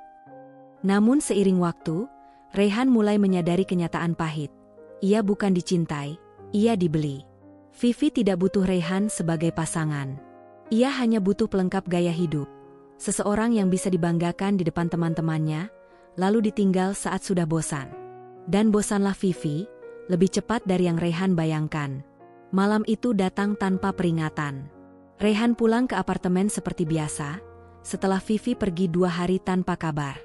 Namun seiring waktu, Raihan mulai menyadari kenyataan pahit. Ia bukan dicintai, ia dibeli. Vivi tidak butuh Raihan sebagai pasangan. Ia hanya butuh pelengkap gaya hidup. Seseorang yang bisa dibanggakan di depan teman-temannya, lalu ditinggal saat sudah bosan. Dan bosanlah Vivi, lebih cepat dari yang Raihan bayangkan. Malam itu datang tanpa peringatan. Raihan pulang ke apartemen seperti biasa, setelah Vivi pergi 2 hari tanpa kabar.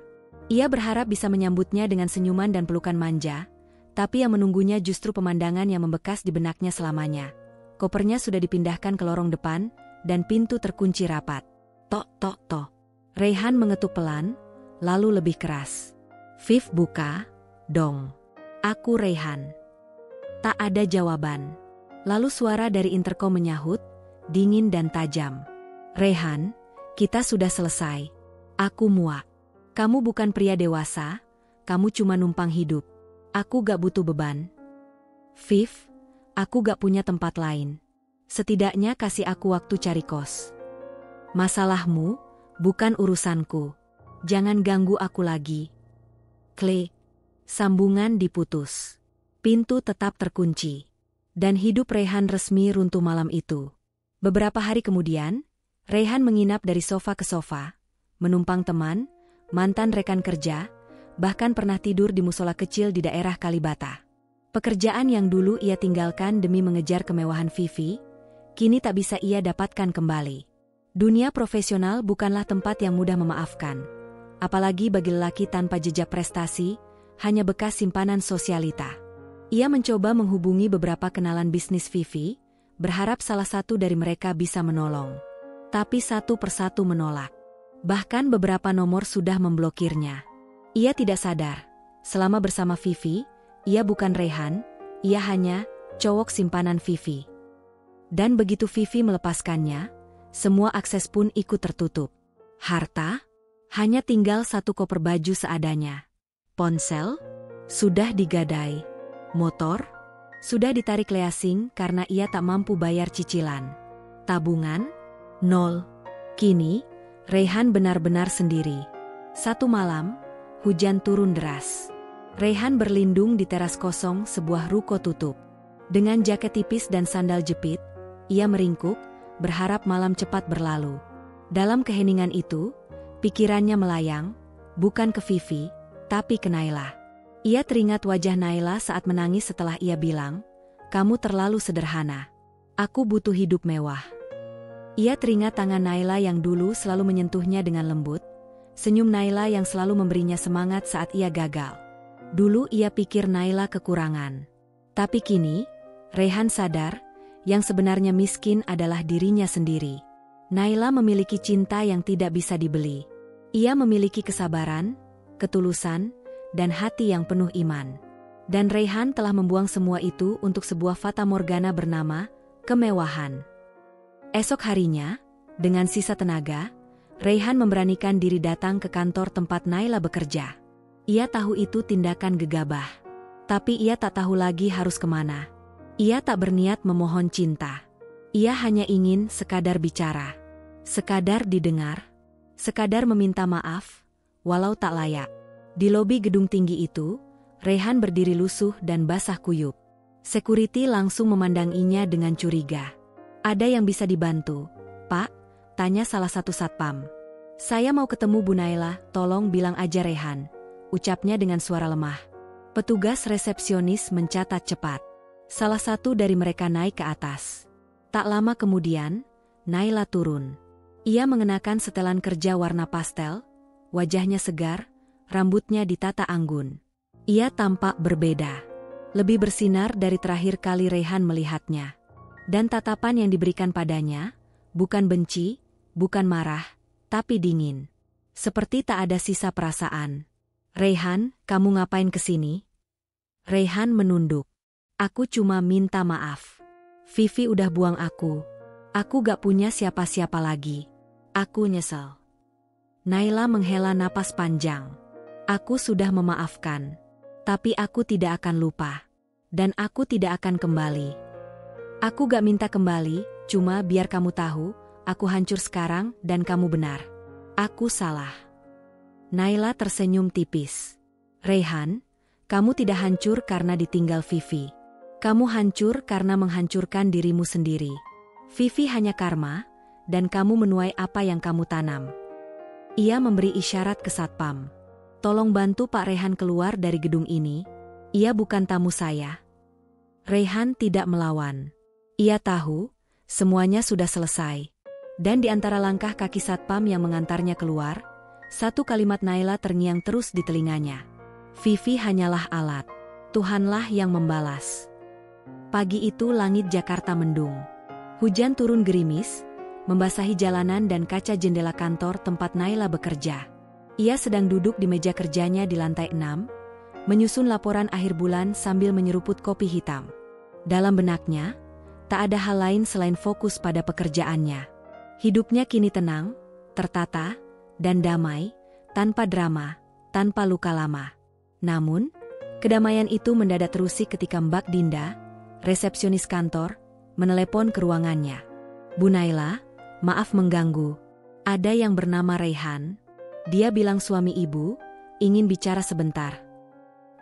Ia berharap bisa menyambutnya dengan senyuman dan pelukan manja, tapi yang menunggunya justru pemandangan yang membekas di benaknya selamanya. Kopernya sudah dipindahkan ke lorong depan, dan pintu terkunci rapat. Tok tok tok. Raihan mengetuk pelan, lalu lebih keras. "Viv, buka dong." "Aku Raihan." Tak ada jawaban. Lalu suara dari intercom menyahut, dingin dan tajam. "Raihan, kita sudah selesai. Aku muak. Kamu bukan pria dewasa, kamu cuma numpang hidup. Aku gak butuh beban. Viv, aku gak punya tempat lain. Setidaknya kasih aku waktu cari kos. Masalahmu, bukan urusanku. Jangan ganggu aku lagi." Klik. Sambungan diputus. Pintu tetap terkunci. Dan hidup Raihan resmi runtuh malam itu. Beberapa hari kemudian, Raihan menginap dari sofa ke sofa, menumpang teman, mantan rekan kerja, bahkan pernah tidur di musola kecil di daerah Kalibata. Pekerjaan yang dulu ia tinggalkan demi mengejar kemewahan Vivi, kini tak bisa ia dapatkan kembali. Dunia profesional bukanlah tempat yang mudah memaafkan. Apalagi bagi lelaki tanpa jejak prestasi, hanya bekas simpanan sosialita. Ia mencoba menghubungi beberapa kenalan bisnis Vivi, berharap salah satu dari mereka bisa menolong. Tapi satu persatu menolak. Bahkan beberapa nomor sudah memblokirnya. Ia tidak sadar, selama bersama Vivi, ia bukan Raihan, ia hanya cowok simpanan Vivi. Dan begitu Vivi melepaskannya, semua akses pun ikut tertutup. Harta? Hanya tinggal satu koper baju seadanya. Ponsel? Sudah digadai. Motor? Sudah ditarik leasing karena ia tak mampu bayar cicilan. Tabungan? Nol. Kini, Raihan benar-benar sendiri. Satu malam, hujan turun deras. Raihan berlindung di teras kosong sebuah ruko tutup. Dengan jaket tipis dan sandal jepit, ia meringkuk, berharap malam cepat berlalu. Dalam keheningan itu, pikirannya melayang, bukan ke Vivi, tapi ke Naila. Ia teringat wajah Naila saat menangis setelah ia bilang, "Kamu terlalu sederhana. Aku butuh hidup mewah." Ia teringat tangan Naila yang dulu selalu menyentuhnya dengan lembut, senyum Naila yang selalu memberinya semangat saat ia gagal. Dulu ia pikir Naila kekurangan. Tapi kini, Raihan sadar, yang sebenarnya miskin adalah dirinya sendiri. Naila memiliki cinta yang tidak bisa dibeli. Ia memiliki kesabaran, ketulusan, dan hati yang penuh iman. Dan Raihan telah membuang semua itu untuk sebuah fata morgana bernama kemewahan. Esok harinya, dengan sisa tenaga, Raihan memberanikan diri datang ke kantor tempat Naila bekerja. Ia tahu itu tindakan gegabah. Tapi ia tak tahu lagi harus kemana. Ia tak berniat memohon cinta. Ia hanya ingin sekadar bicara. Sekadar didengar. Sekadar meminta maaf, walau tak layak. Di lobi gedung tinggi itu, Raihan berdiri lusuh dan basah kuyup. Security langsung memandanginya dengan curiga. "Ada yang bisa dibantu, Pak?" tanya salah satu satpam. "Saya mau ketemu Bu Naila, tolong bilang aja Raihan," ucapnya dengan suara lemah. Petugas resepsionis mencatat cepat. Salah satu dari mereka naik ke atas. Tak lama kemudian, Naila turun. Ia mengenakan setelan kerja warna pastel, wajahnya segar, rambutnya ditata anggun. Ia tampak berbeda. Lebih bersinar dari terakhir kali Raihan melihatnya. Dan tatapan yang diberikan padanya, bukan benci, bukan marah, tapi dingin. Seperti tak ada sisa perasaan. "Raihan, kamu ngapain kesini?" Raihan menunduk. "Aku cuma minta maaf. Vivi udah buang aku. Aku gak punya siapa-siapa lagi. Aku nyesel." Naila menghela napas panjang. "Aku sudah memaafkan. Tapi aku tidak akan lupa. Dan aku tidak akan kembali. Aku gak minta kembali, cuma biar kamu tahu, aku hancur sekarang dan kamu benar. Aku salah." Naila tersenyum tipis. "Raihan, kamu tidak hancur karena ditinggal Vivi. Kamu hancur karena menghancurkan dirimu sendiri. Vivi hanya karma, dan kamu menuai apa yang kamu tanam." Ia memberi isyarat ke satpam. "Tolong bantu Pak Raihan keluar dari gedung ini. Ia bukan tamu saya." Raihan tidak melawan. Ia tahu, semuanya sudah selesai. Dan di antara langkah kaki satpam yang mengantarnya keluar, satu kalimat Naila terngiang terus di telinganya. "Vivi hanyalah alat. Tuhanlah yang membalas." Pagi itu langit Jakarta mendung. Hujan turun gerimis, membasahi jalanan dan kaca jendela kantor tempat Naila bekerja. Ia sedang duduk di meja kerjanya di lantai 6, menyusun laporan akhir bulan sambil menyeruput kopi hitam. Dalam benaknya, tak ada hal lain selain fokus pada pekerjaannya. Hidupnya kini tenang, tertata, dan damai, tanpa drama, tanpa luka lama. Namun, kedamaian itu mendadak terusik ketika Mbak Dinda, resepsionis kantor, menelepon ke ruangannya. "Bu Naila, maaf mengganggu. Ada yang bernama Raihan. Dia bilang suami ibu, ingin bicara sebentar."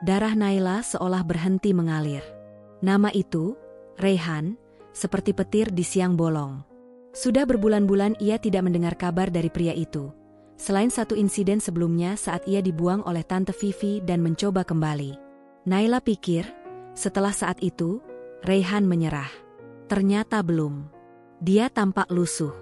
Darah Naila seolah berhenti mengalir. Nama itu, Raihan, seperti petir di siang bolong. Sudah berbulan-bulan ia tidak mendengar kabar dari pria itu. Selain satu insiden sebelumnya saat ia dibuang oleh Tante Vivi dan mencoba kembali. Naila pikir, setelah saat itu, Raihan menyerah. Ternyata belum. Dia tampak lusuh.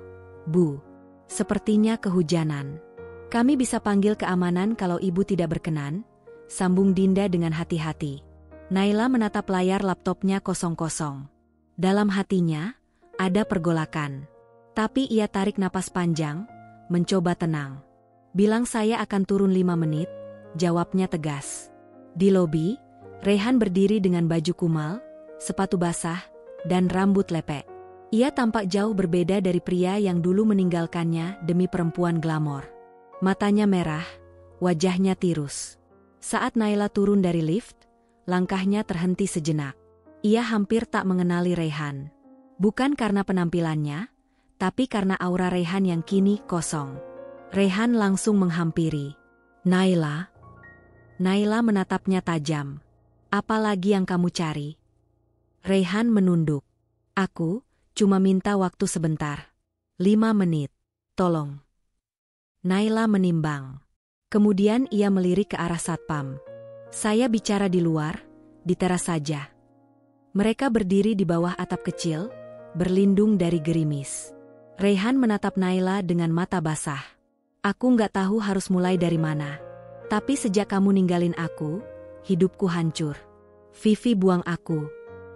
"Bu, sepertinya kehujanan. Kami bisa panggil keamanan kalau ibu tidak berkenan," sambung Dinda dengan hati-hati. Naila menatap layar laptopnya kosong-kosong. Dalam hatinya, ada pergolakan. Tapi ia tarik napas panjang, mencoba tenang. Bilang saya akan turun 5 menit, jawabnya tegas. Di lobi, Rehan berdiri dengan baju kumal, sepatu basah, dan rambut lepek. Ia tampak jauh berbeda dari pria yang dulu meninggalkannya demi perempuan glamor. Matanya merah, wajahnya tirus. Saat Naila turun dari lift, langkahnya terhenti sejenak. Ia hampir tak mengenali Rehan. Bukan karena penampilannya, tapi karena aura Rehan yang kini kosong. Rehan langsung menghampiri. Naila. Naila menatapnya tajam. Apa lagi yang kamu cari? Rehan menunduk. Aku cuma minta waktu sebentar. 5 menit. Tolong. Naila menimbang. Kemudian ia melirik ke arah satpam. Saya bicara di luar, di teras saja. Mereka berdiri di bawah atap kecil, berlindung dari gerimis. Rehan menatap Naila dengan mata basah. Aku nggak tahu harus mulai dari mana. Tapi sejak kamu ninggalin aku, hidupku hancur. Vivi buang aku.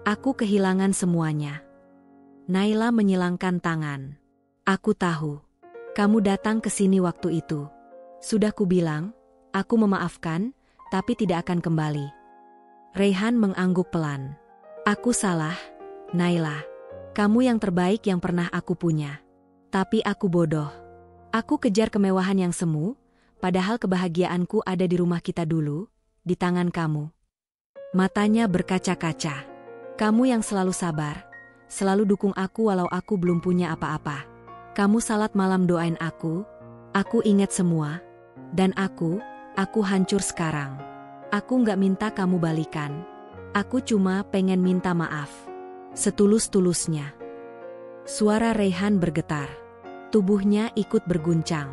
Aku kehilangan semuanya. Naila menyilangkan tangan. Aku tahu. Kamu datang ke sini waktu itu. Sudah kubilang, aku memaafkan, tapi tidak akan kembali. Rehan mengangguk pelan. Aku salah, Naila. Kamu yang terbaik yang pernah aku punya. Tapi aku bodoh. Aku kejar kemewahan yang semu, padahal kebahagiaanku ada di rumah kita dulu, di tangan kamu. Matanya berkaca-kaca. Kamu yang selalu sabar, selalu dukung aku walau aku belum punya apa-apa. Kamu salat malam doain aku ingat semua. Dan aku hancur sekarang. Aku nggak minta kamu balikan. Aku cuma pengen minta maaf. Setulus-tulusnya. Suara Rehan bergetar. Tubuhnya ikut berguncang.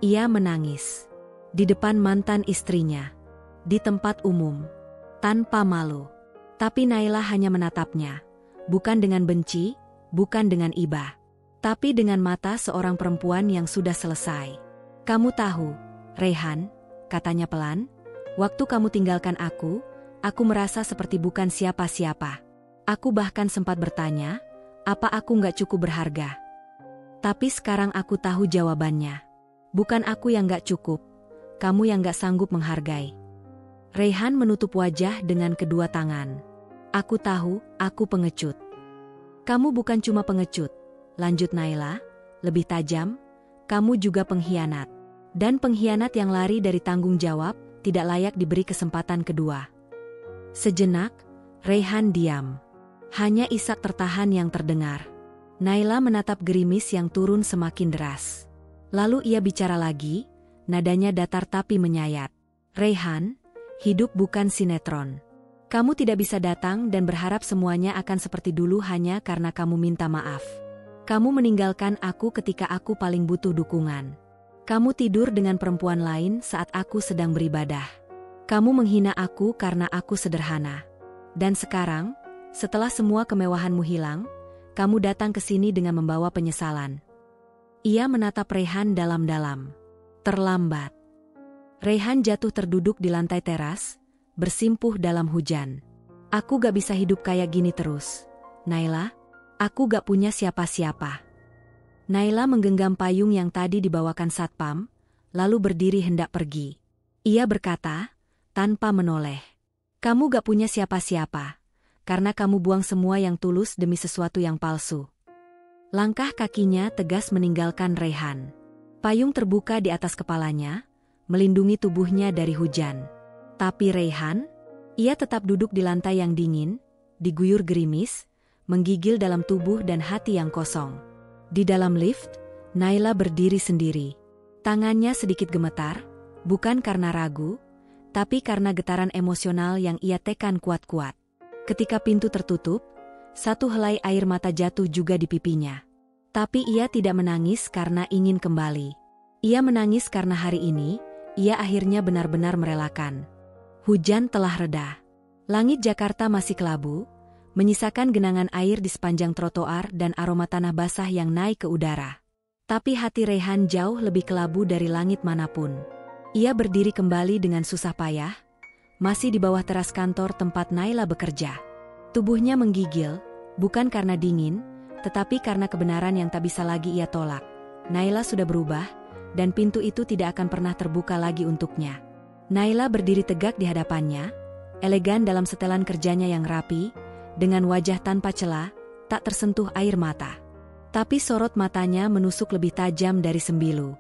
Ia menangis. Di depan mantan istrinya. Di tempat umum. Tanpa malu. Tapi Naila hanya menatapnya. Bukan dengan benci, bukan dengan iba. Tapi dengan mata seorang perempuan yang sudah selesai. Kamu tahu, Rehan, katanya pelan, waktu kamu tinggalkan aku merasa seperti bukan siapa-siapa. Aku bahkan sempat bertanya, apa aku nggak cukup berharga? Tapi sekarang aku tahu jawabannya. Bukan aku yang nggak cukup, kamu yang nggak sanggup menghargai. Rehan menutup wajah dengan kedua tangan. Aku tahu, aku pengecut. Kamu bukan cuma pengecut. Lanjut Naila, lebih tajam, kamu juga pengkhianat. Dan pengkhianat yang lari dari tanggung jawab, tidak layak diberi kesempatan kedua. Sejenak, Rehan diam. Hanya isak tertahan yang terdengar. Naila menatap gerimis yang turun semakin deras. Lalu ia bicara lagi, nadanya datar tapi menyayat. Rehan, hidup bukan sinetron. Kamu tidak bisa datang dan berharap semuanya akan seperti dulu hanya karena kamu minta maaf. Kamu meninggalkan aku ketika aku paling butuh dukungan. Kamu tidur dengan perempuan lain saat aku sedang beribadah. Kamu menghina aku karena aku sederhana. Dan sekarang, setelah semua kemewahanmu hilang, kamu datang ke sini dengan membawa penyesalan. Ia menatap Rehan dalam-dalam. Terlambat. Rehan jatuh terduduk di lantai teras, bersimpuh dalam hujan. Aku gak bisa hidup kayak gini terus. Naila, aku gak punya siapa-siapa. Naila menggenggam payung yang tadi dibawakan satpam, lalu berdiri hendak pergi. Ia berkata, tanpa menoleh. Kamu gak punya siapa-siapa, karena kamu buang semua yang tulus demi sesuatu yang palsu. Langkah kakinya tegas meninggalkan Rehan. Payung terbuka di atas kepalanya, melindungi tubuhnya dari hujan. Tapi Rehan, ia tetap duduk di lantai yang dingin, diguyur gerimis, menggigil dalam tubuh dan hati yang kosong. Di dalam lift, Naila berdiri sendiri. Tangannya sedikit gemetar, bukan karena ragu, tapi karena getaran emosional yang ia tekan kuat-kuat. Ketika pintu tertutup, satu helai air mata jatuh juga di pipinya. Tapi ia tidak menangis karena ingin kembali. Ia menangis karena hari ini, ia akhirnya benar-benar merelakan. Hujan telah reda. Langit Jakarta masih kelabu, menyisakan genangan air di sepanjang trotoar dan aroma tanah basah yang naik ke udara. Tapi hati Rehan jauh lebih kelabu dari langit manapun. Ia berdiri kembali dengan susah payah, masih di bawah teras kantor tempat Naila bekerja. Tubuhnya menggigil, bukan karena dingin, tetapi karena kebenaran yang tak bisa lagi ia tolak. Naila sudah berubah, dan pintu itu tidak akan pernah terbuka lagi untuknya. Naila berdiri tegak di hadapannya, elegan dalam setelan kerjanya yang rapi, dengan wajah tanpa celah, tak tersentuh air mata. Tapi sorot matanya menusuk lebih tajam dari sembilu.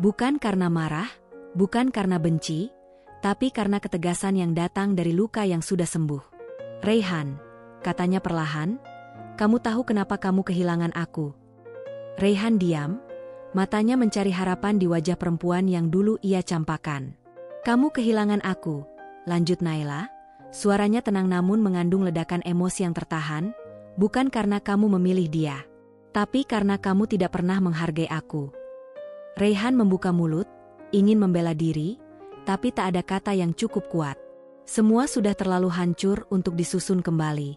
Bukan karena marah, bukan karena benci, tapi karena ketegasan yang datang dari luka yang sudah sembuh. "Raihan," katanya perlahan, "kamu tahu kenapa kamu kehilangan aku?" Raihan diam, matanya mencari harapan di wajah perempuan yang dulu ia campakan. "Kamu kehilangan aku," lanjut Naila, suaranya tenang namun mengandung ledakan emosi yang tertahan, "bukan karena kamu memilih dia, tapi karena kamu tidak pernah menghargai aku." Raihan membuka mulut, ingin membela diri, tapi tak ada kata yang cukup kuat. Semua sudah terlalu hancur untuk disusun kembali.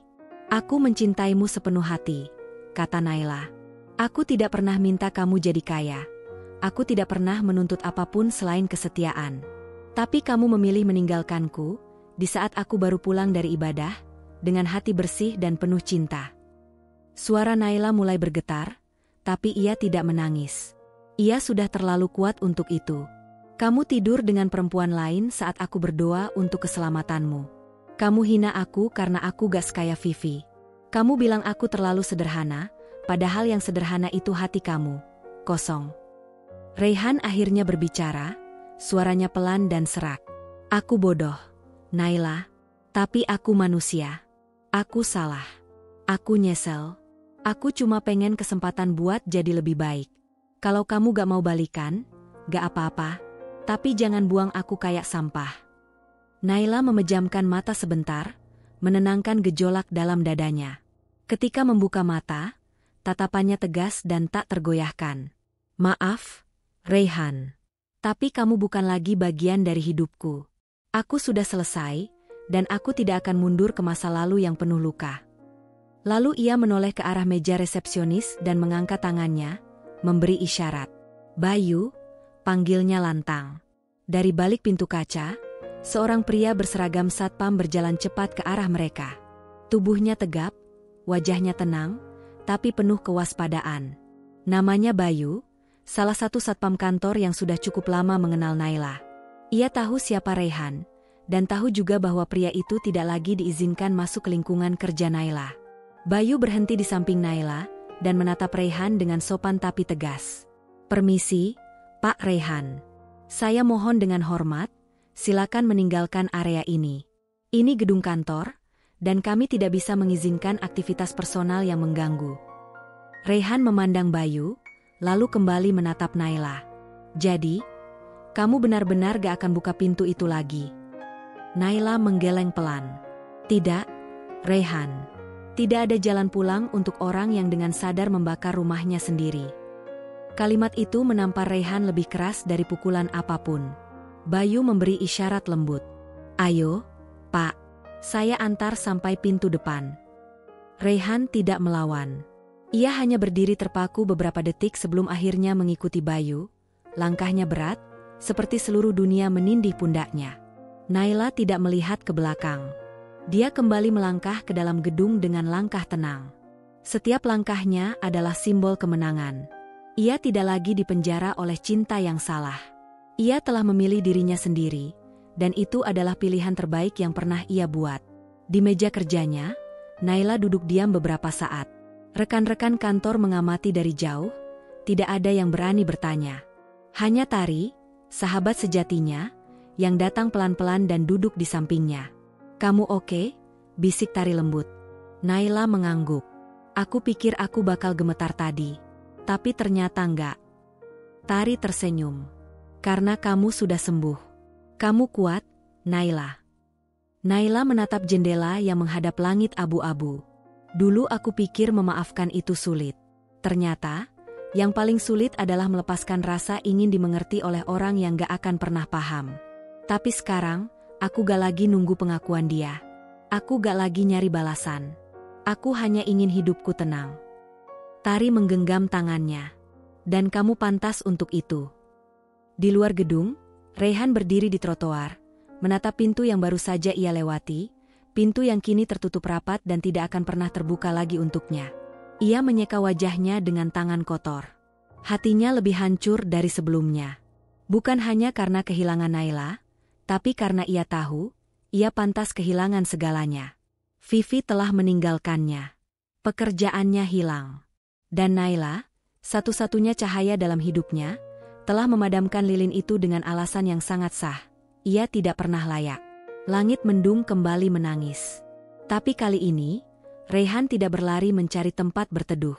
"Aku mencintaimu sepenuh hati," kata Naila. "Aku tidak pernah minta kamu jadi kaya. Aku tidak pernah menuntut apapun selain kesetiaan. Tapi kamu memilih meninggalkanku, di saat aku baru pulang dari ibadah, dengan hati bersih dan penuh cinta." Suara Naila mulai bergetar, tapi ia tidak menangis. Ia sudah terlalu kuat untuk itu. "Kamu tidur dengan perempuan lain saat aku berdoa untuk keselamatanmu. Kamu hina aku karena aku gak sekaya Vivi. Kamu bilang aku terlalu sederhana, padahal yang sederhana itu hati kamu. Kosong." Raihan akhirnya berbicara, suaranya pelan dan serak. "Aku bodoh, Naila. Tapi aku manusia. Aku salah. Aku nyesel. Aku cuma pengen kesempatan buat jadi lebih baik. Kalau kamu gak mau balikan, gak apa-apa. Tapi jangan buang aku kayak sampah." Naila memejamkan mata sebentar, menenangkan gejolak dalam dadanya. Ketika membuka mata, tatapannya tegas dan tak tergoyahkan. "Maaf, Raihan. Tapi kamu bukan lagi bagian dari hidupku. Aku sudah selesai, dan aku tidak akan mundur ke masa lalu yang penuh luka." Lalu ia menoleh ke arah meja resepsionis dan mengangkat tangannya, memberi isyarat. "Bayu," panggilnya lantang. Dari balik pintu kaca, seorang pria berseragam satpam berjalan cepat ke arah mereka. Tubuhnya tegap, wajahnya tenang, tapi penuh kewaspadaan. Namanya Bayu, salah satu satpam kantor yang sudah cukup lama mengenal Naila. Ia tahu siapa Raihan, dan tahu juga bahwa pria itu tidak lagi diizinkan masuk ke lingkungan kerja Naila. Bayu berhenti di samping Naila, dan menatap Raihan dengan sopan tapi tegas. "Permisi, Pak Raihan. Saya mohon dengan hormat, silakan meninggalkan area ini. Ini gedung kantor, dan kami tidak bisa mengizinkan aktivitas personal yang mengganggu." Raihan memandang Bayu, lalu kembali menatap Naila. "Jadi, kamu benar-benar gak akan buka pintu itu lagi?" Naila menggeleng pelan. "Tidak, Raihan. Tidak ada jalan pulang untuk orang yang dengan sadar membakar rumahnya sendiri." Kalimat itu menampar Raihan lebih keras dari pukulan apapun. Bayu memberi isyarat lembut. "Ayo, Pak. Saya antar sampai pintu depan." Raihan tidak melawan. Ia hanya berdiri terpaku beberapa detik sebelum akhirnya mengikuti Bayu. Langkahnya berat, seperti seluruh dunia menindih pundaknya. Naila tidak melihat ke belakang. Dia kembali melangkah ke dalam gedung dengan langkah tenang. Setiap langkahnya adalah simbol kemenangan. Ia tidak lagi dipenjara oleh cinta yang salah. Ia telah memilih dirinya sendiri, dan itu adalah pilihan terbaik yang pernah ia buat. Di meja kerjanya, Naila duduk diam beberapa saat. Rekan-rekan kantor mengamati dari jauh, tidak ada yang berani bertanya. Hanya Tari, sahabat sejatinya, yang datang pelan-pelan dan duduk di sampingnya. "Kamu oke?" bisik Tari lembut. Naila mengangguk. "Aku pikir aku bakal gemetar tadi. Tapi ternyata enggak." Tari tersenyum. "Karena kamu sudah sembuh. Kamu kuat, Naila." Naila menatap jendela yang menghadap langit abu-abu. "Dulu aku pikir memaafkan itu sulit. Ternyata, yang paling sulit adalah melepaskan rasa ingin dimengerti oleh orang yang gak akan pernah paham. Tapi sekarang, aku gak lagi nunggu pengakuan dia. Aku gak lagi nyari balasan. Aku hanya ingin hidupku tenang." Tari menggenggam tangannya. "Dan kamu pantas untuk itu." Di luar gedung, Raihan berdiri di trotoar, menatap pintu yang baru saja ia lewati, pintu yang kini tertutup rapat dan tidak akan pernah terbuka lagi untuknya. Ia menyeka wajahnya dengan tangan kotor. Hatinya lebih hancur dari sebelumnya. Bukan hanya karena kehilangan Naila, tapi karena ia tahu, ia pantas kehilangan segalanya. Vivi telah meninggalkannya. Pekerjaannya hilang. Dan Naila, satu-satunya cahaya dalam hidupnya, telah memadamkan lilin itu dengan alasan yang sangat sah. Ia tidak pernah layak. Langit mendung kembali menangis. Tapi kali ini, Raihan tidak berlari mencari tempat berteduh.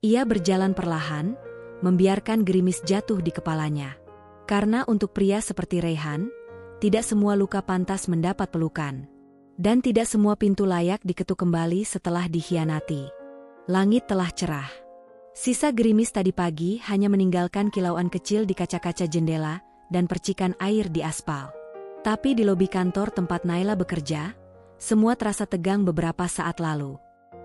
Ia berjalan perlahan, membiarkan gerimis jatuh di kepalanya. Karena untuk pria seperti Raihan, tidak semua luka pantas mendapat pelukan. Dan tidak semua pintu layak diketuk kembali setelah dikhianati. Langit telah cerah. Sisa gerimis tadi pagi hanya meninggalkan kilauan kecil di kaca-kaca jendela dan percikan air di aspal. Tapi di lobi kantor tempat Naila bekerja, semua terasa tegang beberapa saat lalu.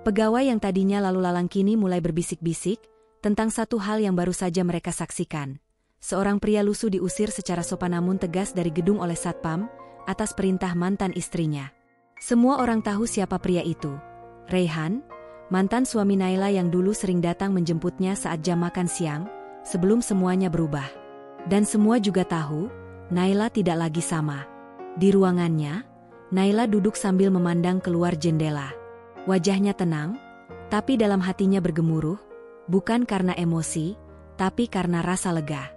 Pegawai yang tadinya lalu lalang kini mulai berbisik-bisik tentang satu hal yang baru saja mereka saksikan. Seorang pria lusuh diusir secara sopan namun tegas dari gedung oleh Satpam atas perintah mantan istrinya. Semua orang tahu siapa pria itu. Raihan, mantan suami Naila yang dulu sering datang menjemputnya saat jam makan siang, sebelum semuanya berubah. Dan semua juga tahu, Naila tidak lagi sama. Di ruangannya, Naila duduk sambil memandang keluar jendela. Wajahnya tenang, tapi dalam hatinya bergemuruh, bukan karena emosi, tapi karena rasa lega.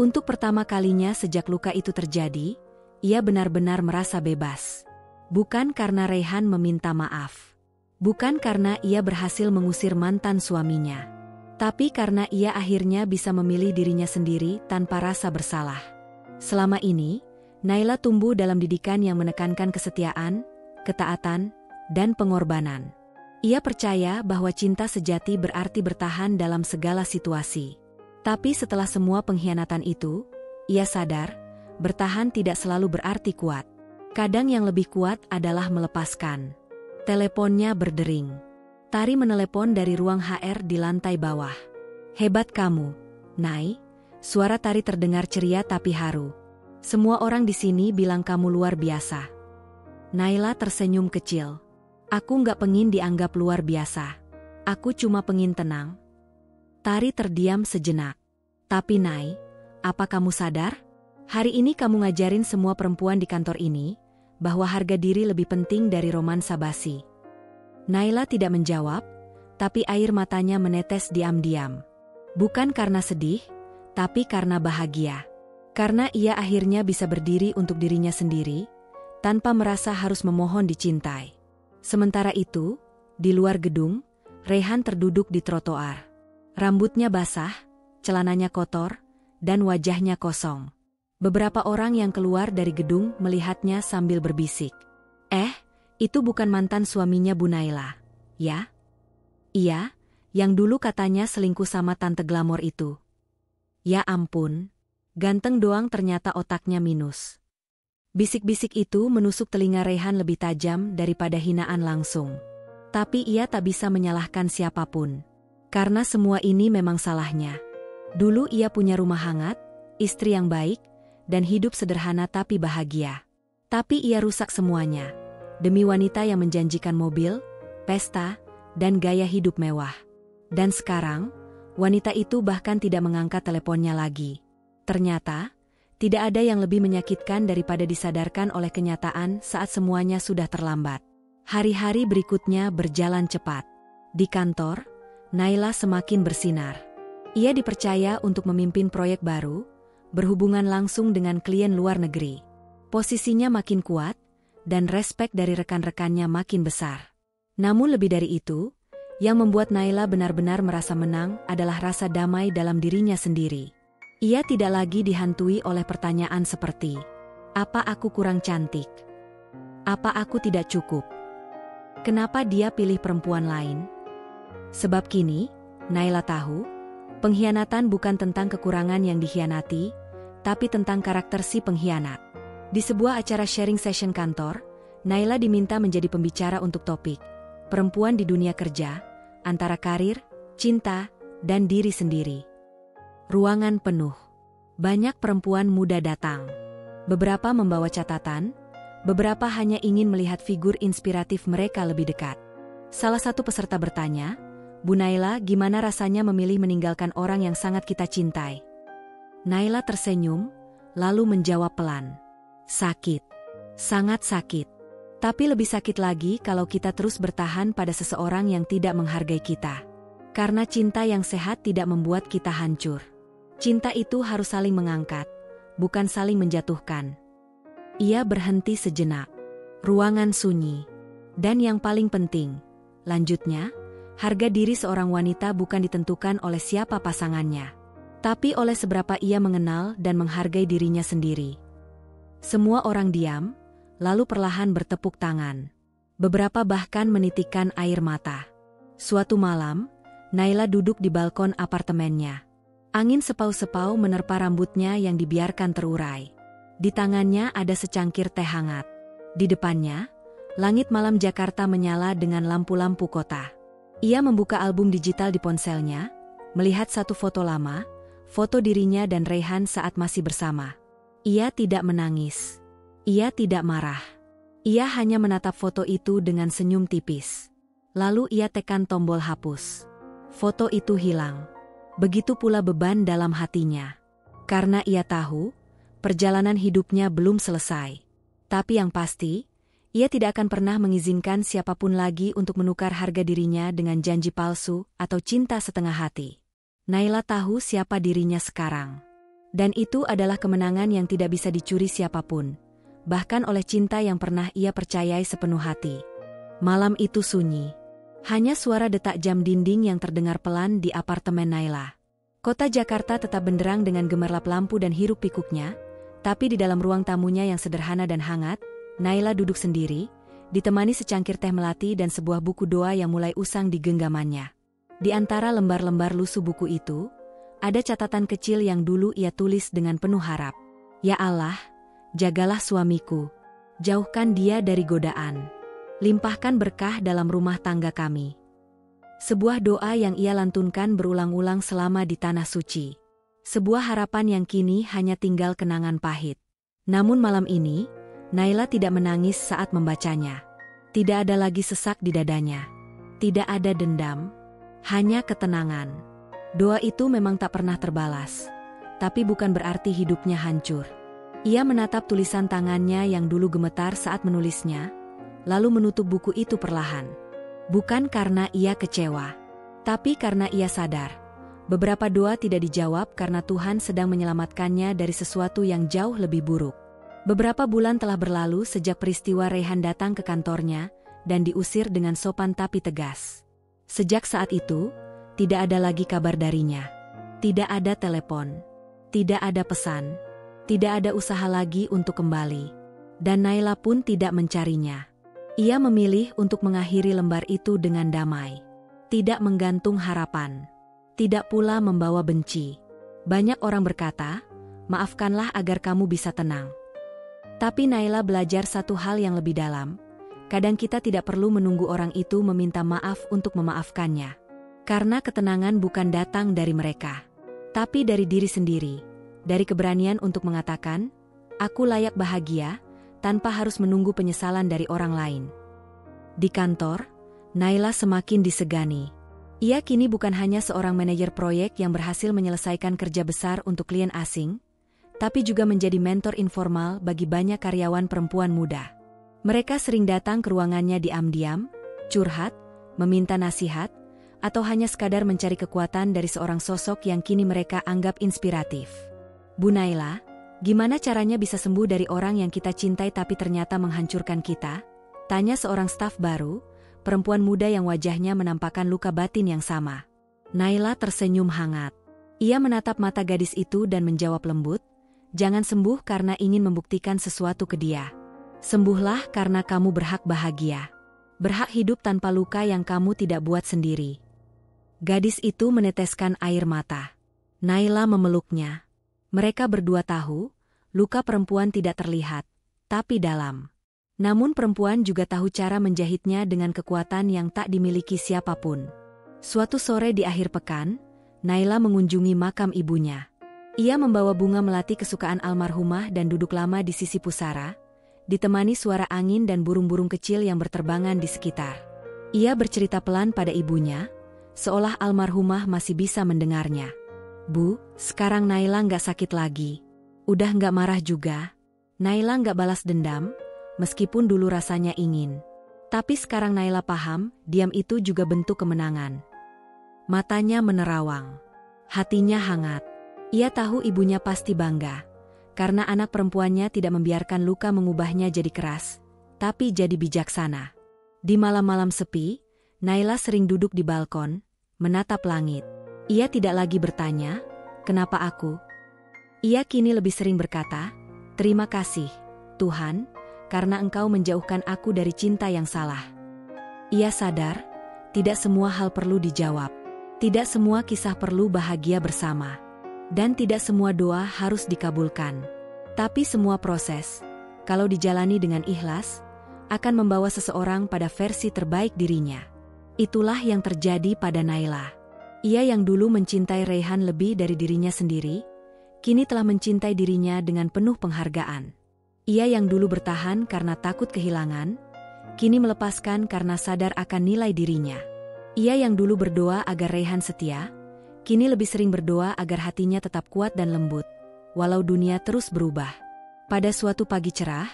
Untuk pertama kalinya sejak luka itu terjadi, ia benar-benar merasa bebas. Bukan karena Raihan meminta maaf. Bukan karena ia berhasil mengusir mantan suaminya. Tapi karena ia akhirnya bisa memilih dirinya sendiri tanpa rasa bersalah. Selama ini, Naila tumbuh dalam didikan yang menekankan kesetiaan, ketaatan, dan pengorbanan. Ia percaya bahwa cinta sejati berarti bertahan dalam segala situasi. Tapi setelah semua pengkhianatan itu, ia sadar, bertahan tidak selalu berarti kuat. Kadang yang lebih kuat adalah melepaskan. Teleponnya berdering. Tari menelepon dari ruang HR di lantai bawah. "Hebat kamu, Nai." Suara Tari terdengar ceria tapi haru. "Semua orang di sini bilang kamu luar biasa." Naila tersenyum kecil. "Aku nggak pengin dianggap luar biasa. Aku cuma pengin tenang." Tari terdiam sejenak. "Tapi Nai, apa kamu sadar? Hari ini kamu ngajarin semua perempuan di kantor ini, bahwa harga diri lebih penting dari romansa basi." Naila tidak menjawab, tapi air matanya menetes diam-diam. Bukan karena sedih, tapi karena bahagia. Karena ia akhirnya bisa berdiri untuk dirinya sendiri, tanpa merasa harus memohon dicintai. Sementara itu, di luar gedung, Raihan terduduk di trotoar. Rambutnya basah, celananya kotor, dan wajahnya kosong. Beberapa orang yang keluar dari gedung melihatnya sambil berbisik. Itu bukan mantan suaminya Bu Naila, ya?" "Iya, yang dulu katanya selingkuh sama tante glamor itu." "Ya ampun, ganteng doang ternyata otaknya minus." Bisik-bisik itu menusuk telinga Raihan lebih tajam daripada hinaan langsung. Tapi ia tak bisa menyalahkan siapapun. Karena semua ini memang salahnya. Dulu ia punya rumah hangat, istri yang baik, dan hidup sederhana tapi bahagia. Tapi ia rusak semuanya. Demi wanita yang menjanjikan mobil, pesta, dan gaya hidup mewah. Dan sekarang, wanita itu bahkan tidak mengangkat teleponnya lagi. Ternyata, tidak ada yang lebih menyakitkan daripada disadarkan oleh kenyataan saat semuanya sudah terlambat. Hari-hari berikutnya berjalan cepat. Di kantor, Naila semakin bersinar. Ia dipercaya untuk memimpin proyek baru, berhubungan langsung dengan klien luar negeri. Posisinya makin kuat, dan respek dari rekan-rekannya makin besar. Namun lebih dari itu, yang membuat Naila benar-benar merasa menang adalah rasa damai dalam dirinya sendiri. Ia tidak lagi dihantui oleh pertanyaan seperti, "Apa aku kurang cantik? Apa aku tidak cukup? Kenapa dia pilih perempuan lain?" Sebab kini, Naila tahu, pengkhianatan bukan tentang kekurangan yang dikhianati, tapi tentang karakter si pengkhianat. Di sebuah acara sharing session kantor, Naila diminta menjadi pembicara untuk topik perempuan di dunia kerja, antara karir, cinta, dan diri sendiri. Ruangan penuh. Banyak perempuan muda datang. Beberapa membawa catatan, Beberapa hanya ingin melihat figur inspiratif mereka lebih dekat. Salah satu peserta bertanya, "Bu Naila, gimana rasanya memilih meninggalkan orang yang sangat kita cintai?" Naila tersenyum, lalu menjawab pelan, "Sakit. Sangat sakit. Tapi lebih sakit lagi kalau kita terus bertahan pada seseorang yang tidak menghargai kita. Karena cinta yang sehat tidak membuat kita hancur. Cinta itu harus saling mengangkat, bukan saling menjatuhkan." Ia berhenti sejenak. Ruangan sunyi. Dan yang paling penting, lanjutnya, harga diri seorang wanita bukan ditentukan oleh siapa pasangannya, tapi oleh seberapa ia mengenal dan menghargai dirinya sendiri. Semua orang diam, lalu perlahan bertepuk tangan. Beberapa bahkan menitikkan air mata. Suatu malam, Naila duduk di balkon apartemennya. Angin sepau-sepau menerpa rambutnya yang dibiarkan terurai. Di tangannya ada secangkir teh hangat. Di depannya, langit malam Jakarta menyala dengan lampu-lampu kota. Ia membuka album digital di ponselnya, melihat satu foto lama, foto dirinya dan Raihan saat masih bersama. Ia tidak menangis. Ia tidak marah. Ia hanya menatap foto itu dengan senyum tipis. Lalu ia tekan tombol hapus. Foto itu hilang. Begitu pula beban dalam hatinya. Karena ia tahu, perjalanan hidupnya belum selesai. Tapi yang pasti, ia tidak akan pernah mengizinkan siapapun lagi untuk menukar harga dirinya dengan janji palsu atau cinta setengah hati. Naila tahu siapa dirinya sekarang. Dan itu adalah kemenangan yang tidak bisa dicuri siapapun, bahkan oleh cinta yang pernah ia percayai sepenuh hati. Malam itu sunyi. Hanya suara detak jam dinding yang terdengar pelan di apartemen Naila. Kota Jakarta tetap benderang dengan gemerlap lampu dan hiruk pikuknya, tapi di dalam ruang tamunya yang sederhana dan hangat, Naila duduk sendiri, ditemani secangkir teh melati dan sebuah buku doa yang mulai usang di genggamannya. Di antara lembar-lembar lusuh buku itu, ada catatan kecil yang dulu ia tulis dengan penuh harap. "Ya Allah, jagalah suamiku. Jauhkan dia dari godaan. Limpahkan berkah dalam rumah tangga kami." Sebuah doa yang ia lantunkan berulang-ulang selama di Tanah Suci. Sebuah harapan yang kini hanya tinggal kenangan pahit. Namun malam ini, Naila tidak menangis saat membacanya. Tidak ada lagi sesak di dadanya. Tidak ada dendam. Hanya ketenangan. Doa itu memang tak pernah terbalas. Tapi bukan berarti hidupnya hancur. Ia menatap tulisan tangannya yang dulu gemetar saat menulisnya, lalu menutup buku itu perlahan. Bukan karena ia kecewa, tapi karena ia sadar. Beberapa doa tidak dijawab karena Tuhan sedang menyelamatkannya dari sesuatu yang jauh lebih buruk. Beberapa bulan telah berlalu sejak peristiwa Raihan datang ke kantornya dan diusir dengan sopan tapi tegas. Sejak saat itu, tidak ada lagi kabar darinya. Tidak ada telepon. Tidak ada pesan. Tidak ada usaha lagi untuk kembali. Dan Naila pun tidak mencarinya. Ia memilih untuk mengakhiri lembar itu dengan damai. Tidak menggantung harapan. Tidak pula membawa benci. Banyak orang berkata, "Maafkanlah agar kamu bisa tenang." Tapi Naila belajar satu hal yang lebih dalam. Kadang kita tidak perlu menunggu orang itu meminta maaf untuk memaafkannya. Karena ketenangan bukan datang dari mereka, tapi dari diri sendiri. Dari keberanian untuk mengatakan, "Aku layak bahagia," tanpa harus menunggu penyesalan dari orang lain. Di kantor, Naila semakin disegani. Ia kini bukan hanya seorang manajer proyek yang berhasil menyelesaikan kerja besar untuk klien asing, tapi juga menjadi mentor informal bagi banyak karyawan perempuan muda. Mereka sering datang ke ruangannya diam-diam, curhat, meminta nasihat, atau hanya sekadar mencari kekuatan dari seorang sosok yang kini mereka anggap inspiratif. "Bu Naila, gimana caranya bisa sembuh dari orang yang kita cintai tapi ternyata menghancurkan kita?" tanya seorang staf baru, perempuan muda yang wajahnya menampakkan luka batin yang sama. Naila tersenyum hangat. Ia menatap mata gadis itu dan menjawab lembut, "Jangan sembuh karena ingin membuktikan sesuatu ke dia. Sembuhlah karena kamu berhak bahagia. Berhak hidup tanpa luka yang kamu tidak buat sendiri." Gadis itu meneteskan air mata. Naila memeluknya. Mereka berdua tahu, luka perempuan tidak terlihat, tapi dalam. Namun perempuan juga tahu cara menjahitnya dengan kekuatan yang tak dimiliki siapapun. Suatu sore di akhir pekan, Naila mengunjungi makam ibunya. Ia membawa bunga melati kesukaan almarhumah dan duduk lama di sisi pusara. ditemani suara angin dan burung-burung kecil yang berterbangan di sekitar. Ia bercerita pelan pada ibunya, seolah almarhumah masih bisa mendengarnya. "Bu, sekarang Naila nggak sakit lagi. Udah nggak marah juga." Naila nggak balas dendam, meskipun dulu rasanya ingin. Tapi sekarang Naila paham, diam itu juga bentuk kemenangan. Matanya menerawang. Hatinya hangat. Ia tahu ibunya pasti bangga. Karena anak perempuannya tidak membiarkan luka mengubahnya jadi keras, tapi jadi bijaksana. Di malam-malam sepi, Naila sering duduk di balkon, menatap langit. Ia tidak lagi bertanya, "Kenapa aku?" Ia kini lebih sering berkata, "Terima kasih, Tuhan, karena Engkau menjauhkan aku dari cinta yang salah." Ia sadar, tidak semua hal perlu dijawab. Tidak semua kisah perlu bahagia bersama. Dan tidak semua doa harus dikabulkan. Tapi semua proses, kalau dijalani dengan ikhlas, akan membawa seseorang pada versi terbaik dirinya. Itulah yang terjadi pada Naila. Ia yang dulu mencintai Raihan lebih dari dirinya sendiri, kini telah mencintai dirinya dengan penuh penghargaan. Ia yang dulu bertahan karena takut kehilangan, kini melepaskan karena sadar akan nilai dirinya. Ia yang dulu berdoa agar Raihan setia, kini lebih sering berdoa agar hatinya tetap kuat dan lembut, walau dunia terus berubah. Pada suatu pagi cerah,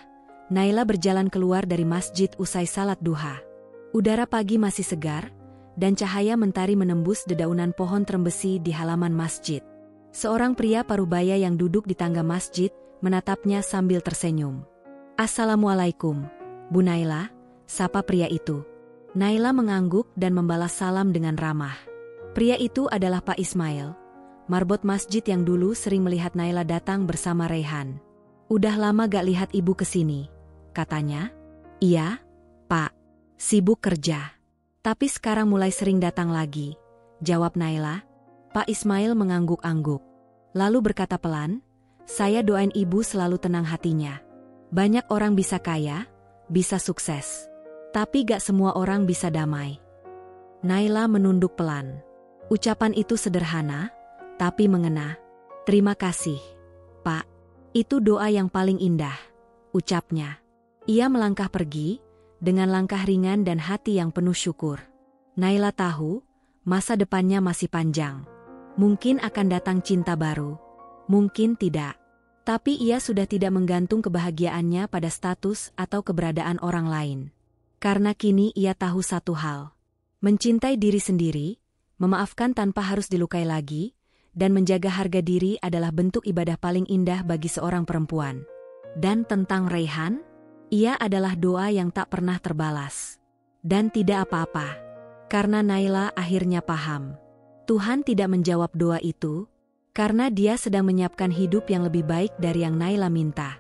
Naila berjalan keluar dari masjid usai salat duha. Udara pagi masih segar, dan cahaya mentari menembus dedaunan pohon terembesi di halaman masjid. Seorang pria parubaya yang duduk di tangga masjid, menatapnya sambil tersenyum. "Assalamualaikum, Bu Naila," sapa pria itu. Naila mengangguk dan membalas salam dengan ramah. Pria itu adalah Pak Ismail, marbot masjid yang dulu sering melihat Naila datang bersama Raihan. "Udah lama gak lihat ibu kesini," katanya. "Iya, Pak. Sibuk kerja. Tapi sekarang mulai sering datang lagi," jawab Naila. Pak Ismail mengangguk-angguk. Lalu berkata pelan, "Saya doain ibu selalu tenang hatinya. Banyak orang bisa kaya, bisa sukses. Tapi gak semua orang bisa damai." Naila menunduk pelan. Ucapan itu sederhana, tapi mengena. "Terima kasih, Pak. Itu doa yang paling indah," ucapnya. Ia melangkah pergi, dengan langkah ringan dan hati yang penuh syukur. Naila tahu, masa depannya masih panjang. Mungkin akan datang cinta baru. Mungkin tidak. Tapi ia sudah tidak menggantung kebahagiaannya pada status atau keberadaan orang lain. Karena kini ia tahu satu hal. Mencintai diri sendiri, memaafkan tanpa harus dilukai lagi, dan menjaga harga diri adalah bentuk ibadah paling indah bagi seorang perempuan. Dan tentang Raihan, ia adalah doa yang tak pernah terbalas. Dan tidak apa-apa. Karena Naila akhirnya paham. Tuhan tidak menjawab doa itu, karena Dia sedang menyiapkan hidup yang lebih baik dari yang Naila minta.